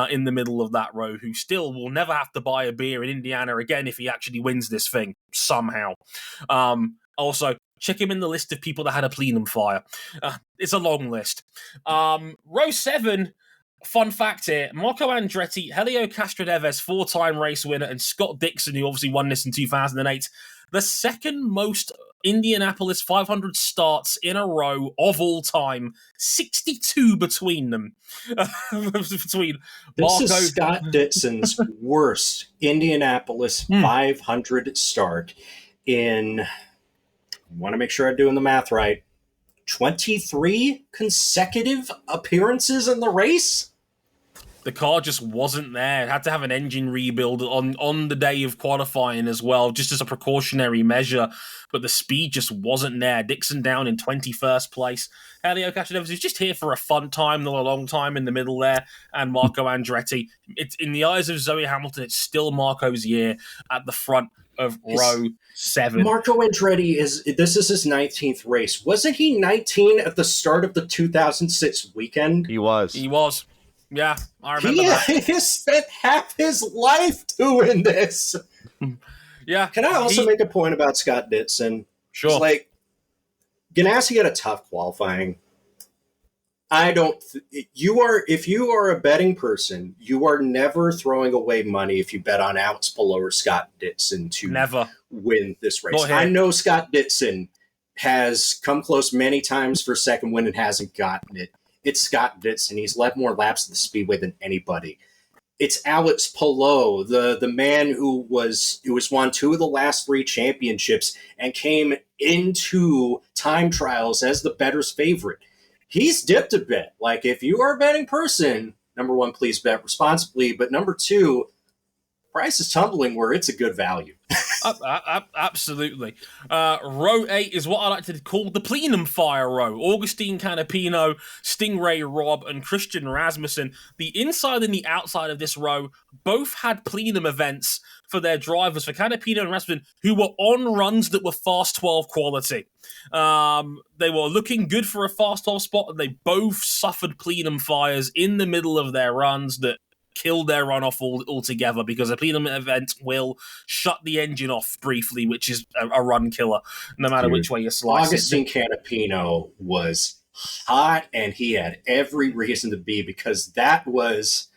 in the middle of that row, who still will never have to buy a beer in Indiana again if he actually wins this thing somehow. Also, check him in the list of people that had a plenum fire. It's a long list. Row 7, fun fact here, Marco Andretti, Helio Castroneves, 4-time race winner, and Scott Dixon, who obviously won this in 2008, the second most Indianapolis 500 starts in a row of all time, 62 between them. Between This is Scott Dixon's worst Indianapolis 500 start in, I want to make sure I'm doing the math right, 23 consecutive appearances in the race? The car just wasn't there. It had to have an engine rebuild on the day of qualifying as well, just as a precautionary measure. But the speed just wasn't there. Dixon down in 21st place. Helio Castroneves is just here for a fun time, not a long time in the middle there. And Marco Andretti. It's in the eyes of Zoe Hamilton, it's still Marco's year at the front of row 7. Marco Andretti this is his 19th race. Wasn't he 19 at the start of the 2006 weekend? He was. Yeah, I remember that. He has spent half his life doing this. Yeah. Can I also make a point about Scott Dixon? Sure. It's like, Ganassi had a tough qualifying. If you are a betting person, you are never throwing away money if you bet on Alex Palou or Scott Dixon to win this race. I know Scott Dixon has come close many times for a second win and hasn't gotten it. It's Scott Dixon. He's led more laps at the Speedway than anybody. It's Alex Palou, the man who won 2 of the last 3 championships and came into time trials as the bettor's favorite. He's dipped a bit. Like, if you are a betting person, number 1, please bet responsibly. But number 2, price is tumbling where it's a good value. Absolutely. Row 8 is what I like to call the plenum fire row. Augustine Canapino, Stingray Robb, and Christian Rasmussen. The inside and the outside of this row both had plenum events for their drivers, for Canapino and Rasmussen, who were on runs that were fast 12 quality. They were looking good for a fast 12 spot, and they both suffered plenum fires in the middle of their runs that killed their runoff altogether, because a plenum event will shut the engine off briefly, which is a run killer, no matter which way you slice Augustine Canapino was hot, and he had every reason to be, because that was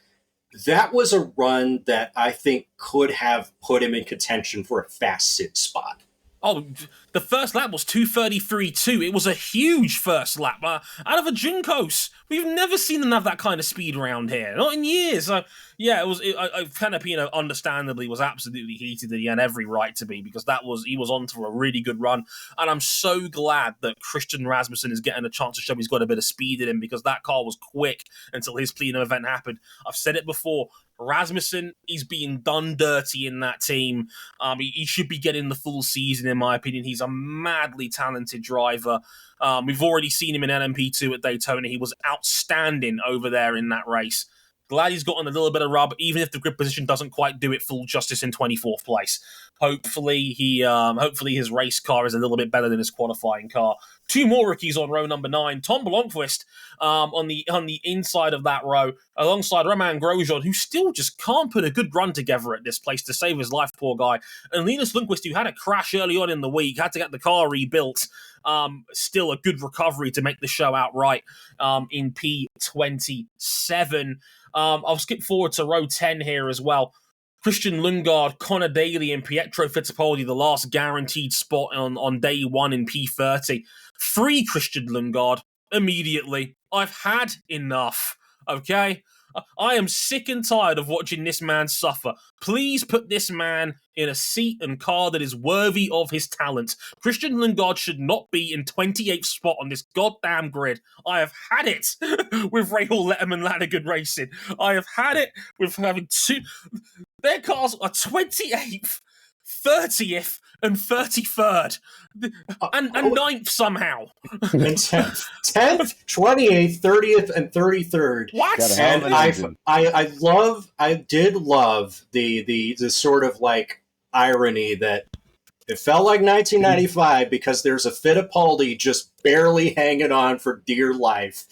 a run that I think could have put him in contention for a fast sit spot. Oh, The first lap was 2:33.2. It was a huge first lap out of a Juncos. We've never seen them have that kind of speed around here, not in years. Yeah, it was. Canapino understandably was absolutely heated, and he had every right to be because he was on for a really good run. And I'm so glad that Christian Rasmussen is getting a chance to show he's got a bit of speed in him because that car was quick until his Plenum event happened. I've said it before. Rasmussen, he's being done dirty in that team. He should be getting the full season, in my opinion. He's a madly talented driver. We've already seen him in LMP2 at Daytona. He was outstanding over there in that race. Glad he's gotten a little bit of rub, even if the grid position doesn't quite do it full justice in 24th place. Hopefully his race car is a little bit better than his qualifying car. Two more rookies on row number 9. Tom Blomqvist on the inside of that row, alongside Romain Grosjean, who still just can't put a good run together at this place to save his life, poor guy. And Linus Lundqvist, who had a crash early on in the week, had to get the car rebuilt. Still a good recovery to make the show outright in P27. I'll skip forward to row 10 here as well. Christian Lundgaard, Connor Daly, and Pietro Fittipaldi, the last guaranteed spot on day 1 in P30. Free Christian Lundgaard immediately. I've had enough, okay? I am sick and tired of watching this man suffer. Please put this man in a seat and car that is worthy of his talent. Christian Lundgaard should not be in 28th spot on this goddamn grid. I have had it with Rahal, Letterman, Lanigan Racing. I have had it with having two... Their cars are 28th, 30th, and 33rd. And 9th somehow. And 10th, 28th, 30th, and 33rd. What? And I did love the sort of like irony that it felt like 1995 because there's a Fittipaldi just barely hanging on for dear life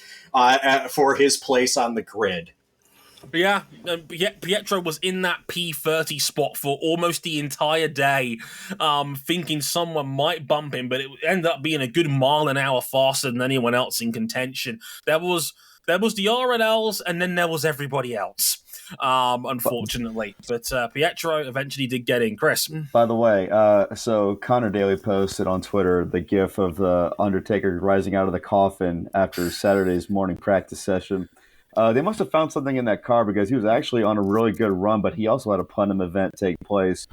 for his place on the grid. Yeah, Pietro was in that P30 spot for almost the entire day, thinking someone might bump him, but it ended up being a good mile an hour faster than anyone else in contention. There was the RNLs, and then there was everybody else, unfortunately. But Pietro eventually did get in. Chris? By the way, so Connor Daly posted on Twitter the gif of the Undertaker rising out of the coffin after Saturday's morning practice session. They must have found something in that car because he was actually on a really good run, but he also had a Putnam event take place.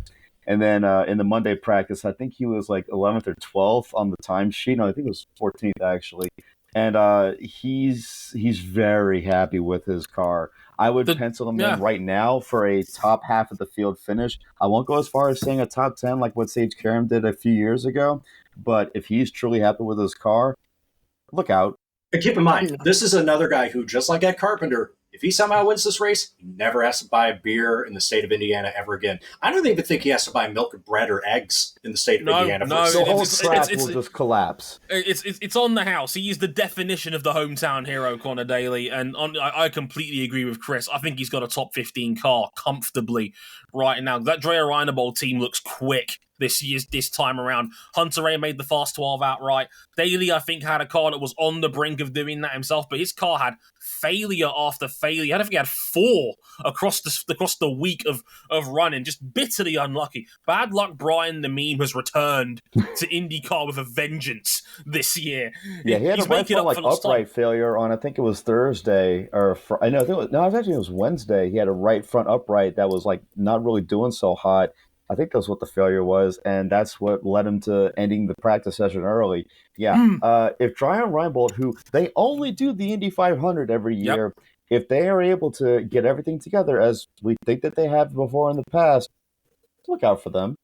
And then in the Monday practice, I think he was like 11th or 12th on the timesheet. No, I think it was 14th actually. And he's very happy with his car. I would pencil him in right now for a top half of the field finish. I won't go as far as saying a top 10 like what Sage Karam did a few years ago, but if he's truly happy with his car, look out. And keep in mind, this is another guy who, just like Ed Carpenter, if he somehow wins this race, he never has to buy a beer in the state of Indiana ever again. I don't even think he has to buy milk or bread or eggs in the state of Indiana. The whole track will just collapse. It's on the house. He is the definition of the hometown hero, Connor Daly, and I completely agree with Chris. I think he's got a top 15 car comfortably right now. That Drea Reinebold team looks quick this time around. Hunter Ray made the Fast 12 outright. Daly, I think, had a car that was on the brink of doing that himself, but his car had failure after failure. I don't think he had 4 across the week of running. Just bitterly unlucky. Bad luck Brian the meme has returned to IndyCar with a vengeance this year. Yeah, he had a right front upright failure on, I think it was Thursday, or it was Wednesday. He had a right front upright that was like not really doing so hot. I think that's what the failure was, and that's what led him to ending the practice session early. Yeah, if Brian Reinebold, who they only do the Indy 500 every year, if they are able to get everything together as we think that they have before in the past, look out for them.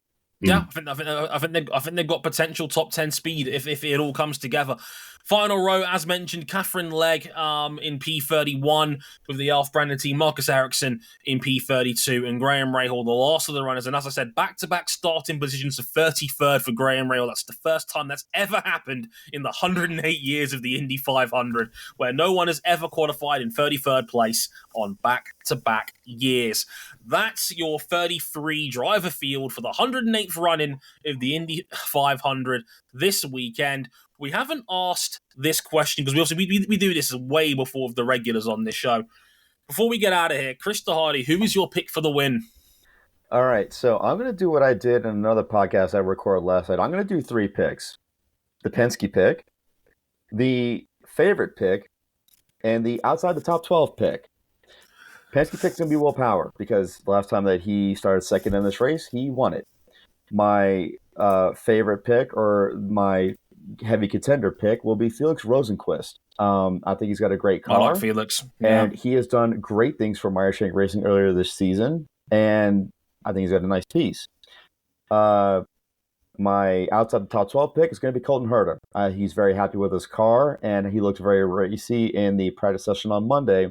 Yeah, I think they've got potential top 10 speed if it all comes together. Final row, as mentioned, Katherine Legge in P31 with the Alf Brandon team, Marcus Ericsson in P32, and Graham Rahal, the last of the runners. And as I said, back-to-back starting positions of 33rd for Graham Rahal. That's the first time that's ever happened in the 108 years of the Indy 500, where no one has ever qualified in 33rd place on back-to-back years. That's your 33 driver field for the 108th running of the Indy 500 this weekend. We haven't asked this question because we do this way before the regulars on this show. Before we get out of here, Chris DeHardy, who is your pick for the win? All right, so I'm going to do what I did in another podcast I recorded last night. I'm going to do three picks: the Penske pick, the favorite pick, and the outside the top 12 pick. Penske pick's going to be Will Power because the last time that he started second in this race, he won it. My favorite pick or my heavy contender pick will be Felix Rosenquist. I think he's got a great I like car, Felix. Yeah. and he has done great things for Meyer Shank Racing earlier this season, and I think he's got a nice piece. Uh, my outside the top 12 pick is going to be Colton Herta. He's very happy with his car, and he looked very racy in the practice session on Monday.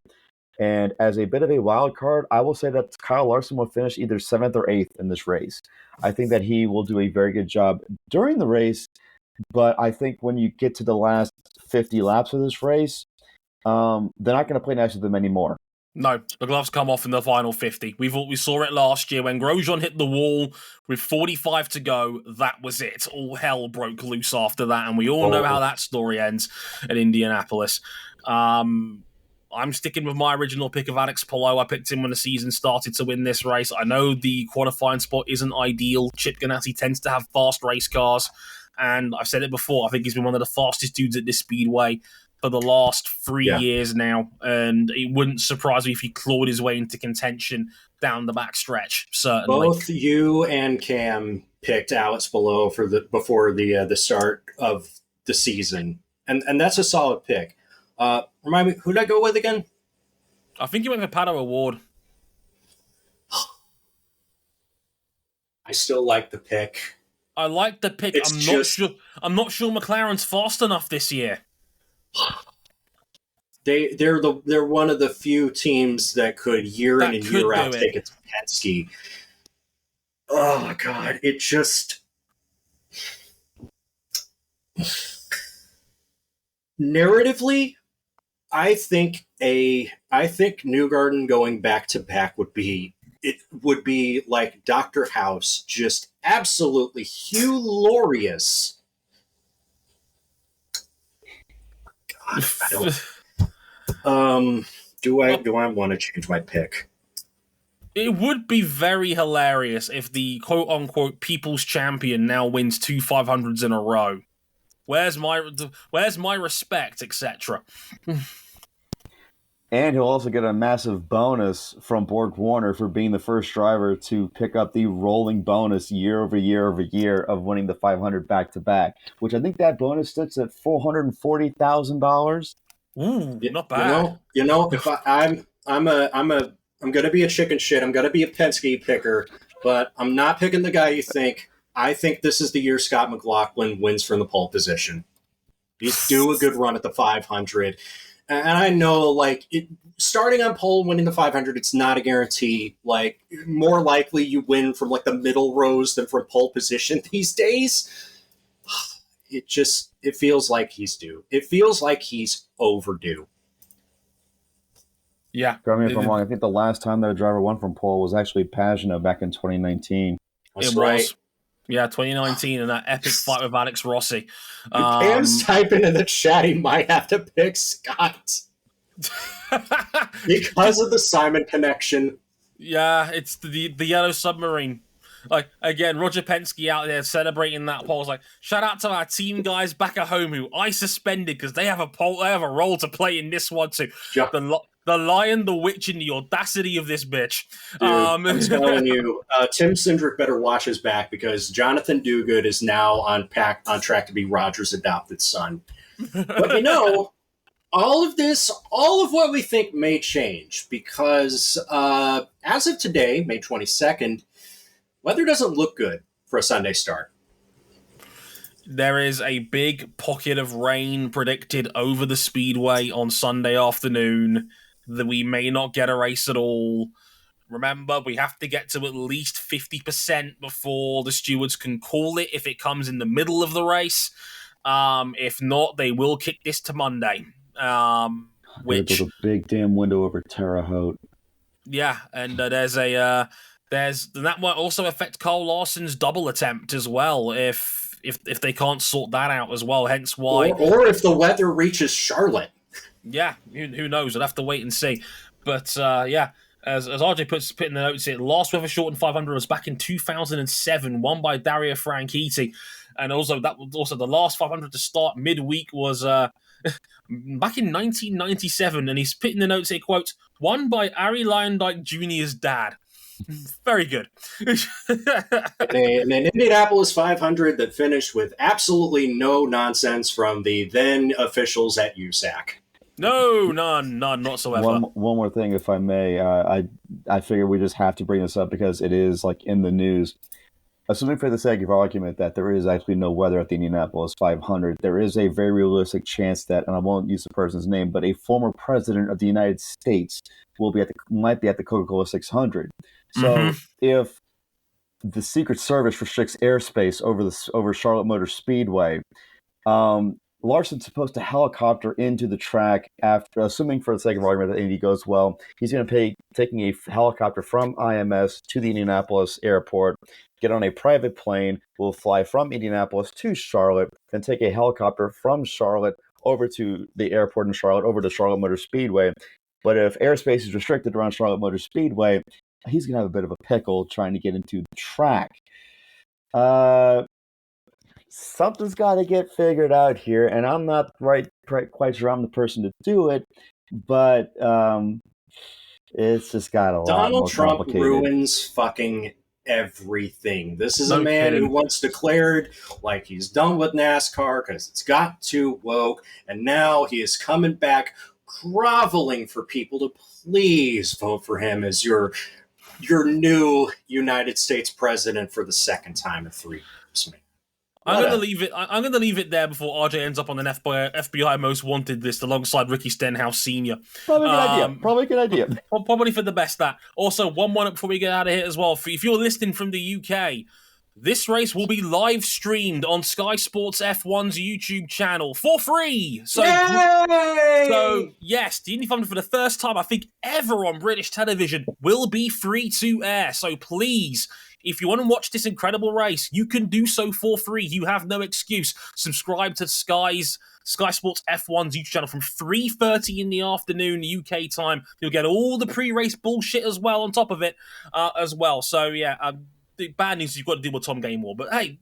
And as a bit of a wild card, I will say that Kyle Larson will finish either seventh or eighth in this race. I think that he will do a very good job during the race, but I think when you get to the last 50 laps of this race, they're not going to play nice with them anymore. No, the gloves come off in the final 50. We saw it last year when Grosjean hit the wall with 45 to go. That was it. All hell broke loose after that, and we all know how that story ends at Indianapolis. I'm sticking with my original pick of Alex Palou. I picked him when the season started to win this race. I know the qualifying spot isn't ideal. Chip Ganassi tends to have fast race cars, and I've said it before, I think he's been one of the fastest dudes at this speedway for the last 3 years now, and it wouldn't surprise me if he clawed his way into contention down the back stretch. Certainly, both you and Cam picked Alex Palou before the start of the season, and that's a solid pick. Remind me, who did I go with again? I think you went for Pato Award. I still like the pick. I like the pick. I'm not sure McLaren's fast enough this year. They're one of the few teams that could year in and year out take it to Penske. Oh my God! It just narratively, I think Newgarden going back to back would be like Dr. House, just absolutely hilarious. God, I don't. Do I want to change my pick? It would be very hilarious if the quote-unquote people's champion now wins 2 500s in a row. Where's my respect, etc. And he'll also get a massive bonus from Borg Warner for being the first driver to pick up the rolling bonus year over year over year of winning the 500 back to back, which I think that bonus sits at $440,000. Ooh, not bad. You know, if I'm gonna be a chicken shit. I'm gonna be a Penske picker, but I'm not picking the guy you think. I think this is the year Scott McLaughlin wins from the pole position. He's due a good run at the 500. And I know, like, starting on pole, winning the 500, it's not a guarantee. Like, more likely you win from, like, the middle rows than from pole position these days. It feels like he's due. It feels like he's overdue. Yeah. Correct me if I'm wrong. I think the last time that a driver won from pole was actually Pagano back in 2019. That's right. Yeah, 2019 and that epic fight with Alex Rossi. Cam's typing in the chat he might have to pick Scott. Because of the Simon connection. Yeah, it's the Yellow Submarine. Like, again, Roger Penske out there celebrating that pole. Like, shout out to our team guys back at home who I suspended because they have a role to play in this one too. Yep. The Lion, the Witch, and the audacity of this bitch. Dude, I'm telling you, Tim Cindric better watch his back because Jonathan Duguid is now on track to be Roger's adopted son. But all of what we think may change because as of today, May 22nd, weather doesn't look good for a Sunday start. There is a big pocket of rain predicted over the speedway on Sunday afternoon. That we may not get a race at all. Remember, we have to get to at least 50% before the stewards can call it if it comes in the middle of the race. If not, they will kick this to Monday. Which a big damn window over Terre Haute. Yeah, and that might also affect Kyle Larson's double attempt as well if they can't sort that out as well. Hence why, or if the weather reaches Charlotte. Yeah, who knows? I'll have to wait and see. But yeah, As RJ put in the notes here, last weather shortened 500 was back in 2007, won by Dario Franchitti. And also the last 500 to start midweek was back in 1997. And he's put in the notes here, quote, won by Arie Luyendyk Jr.'s dad. Very good. An Indianapolis 500 that finished with absolutely no nonsense from the then officials at USAC. No, none whatsoever. One more thing, if I may. I figure we just have to bring this up because it is like in the news. Assuming for the sake of argument that there is actually no weather at the Indianapolis 500, there is a very realistic chance that, and I won't use the person's name, but a former president of the United States might be at the Coca-Cola 600. So if the Secret Service restricts airspace over Charlotte Motor Speedway, Larson's supposed to helicopter into the track after, assuming for the sake of argument that Indy goes well, he's going to be taking a helicopter from IMS to the Indianapolis airport, get on a private plane, will fly from Indianapolis to Charlotte, then take a helicopter from Charlotte over to the airport in Charlotte, over to Charlotte Motor Speedway. But if airspace is restricted around Charlotte Motor Speedway, he's going to have a bit of a pickle trying to get into the track. Something's got to get figured out here, and I'm not quite sure I'm the person to do it, but it's just got a lot more Donald Trump complicated. ruins fucking everything. This is a man who once declared like he's done with NASCAR because it's got too woke, and now he is coming back groveling for people to please vote for him as your new United States president for the second time in 3 years, man. I'm going to leave it there before RJ ends up on an FBI Most Wanted list alongside Ricky Stenhouse Sr. Probably a good idea. Probably for the best. That. Also, one before we get out of here as well. If you're listening from the UK, this race will be live streamed on Sky Sports F1's YouTube channel for free. So yes, the Indy 500 for the first time, I think, ever on British television will be free to air. So please, if you want to watch this incredible race, you can do so for free. You have no excuse. Subscribe to Sky Sports F1's YouTube channel from 3:30 in the afternoon UK time. You'll get all the pre-race bullshit as well on top of it as well. So yeah, the bad news is you've got to deal with Tom Gaynor, but hey,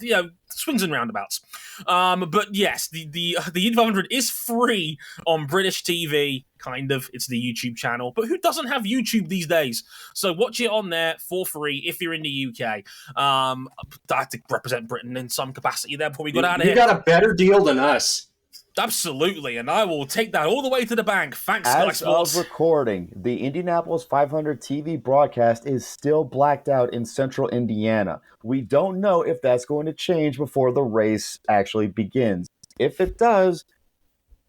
swings and roundabouts. But yes, the Indy 500 is free on British TV. Kind of, it's the YouTube channel, but who doesn't have YouTube these days? So watch it on there for free if you're in the UK. I have to represent Britain in some capacity there before we got out of here. You got a better deal than us. Absolutely, and I will take that all the way to the bank. Thanks, Sky Sports. As of recording, the Indianapolis 500 TV broadcast is still blacked out in central Indiana. We don't know if that's going to change before the race actually begins. If it does,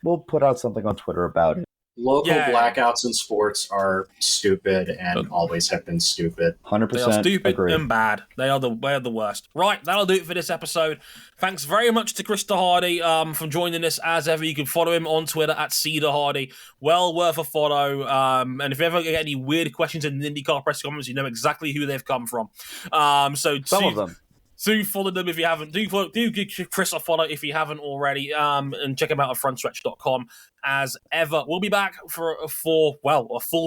we'll put out something on Twitter about it. Local blackouts in sports are stupid and always have been stupid. 100% They are stupid agree. and bad. They are the worst. Right, that'll do it for this episode. Thanks very much to Krista Hardy for joining us as ever. You can follow him on Twitter at Cedar Hardy. Well worth a follow. And if you ever get any weird questions in the IndyCar press comments, you know exactly who they've come from. Some of them. Do follow them if you haven't. Do give Chris a follow if you haven't already. And check him out at frontstretch.com. As ever, we'll be back for a full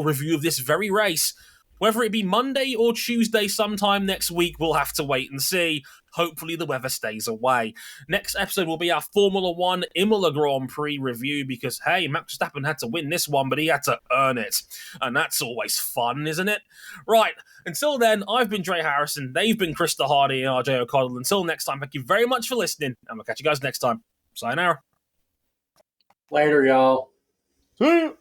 review of this very race. Whether it be Monday or Tuesday sometime next week, we'll have to wait and see. Hopefully the weather stays away. Next episode will be our Formula One Imola Grand Prix review because, hey, Max Verstappen had to win this one, but he had to earn it. And that's always fun, isn't it? Right, until then, I've been Dre Harrison. They've been Krista Hardy and RJ O'Connell. Until next time, thank you very much for listening, and we'll catch you guys next time. Sayonara. Later, y'all. See you.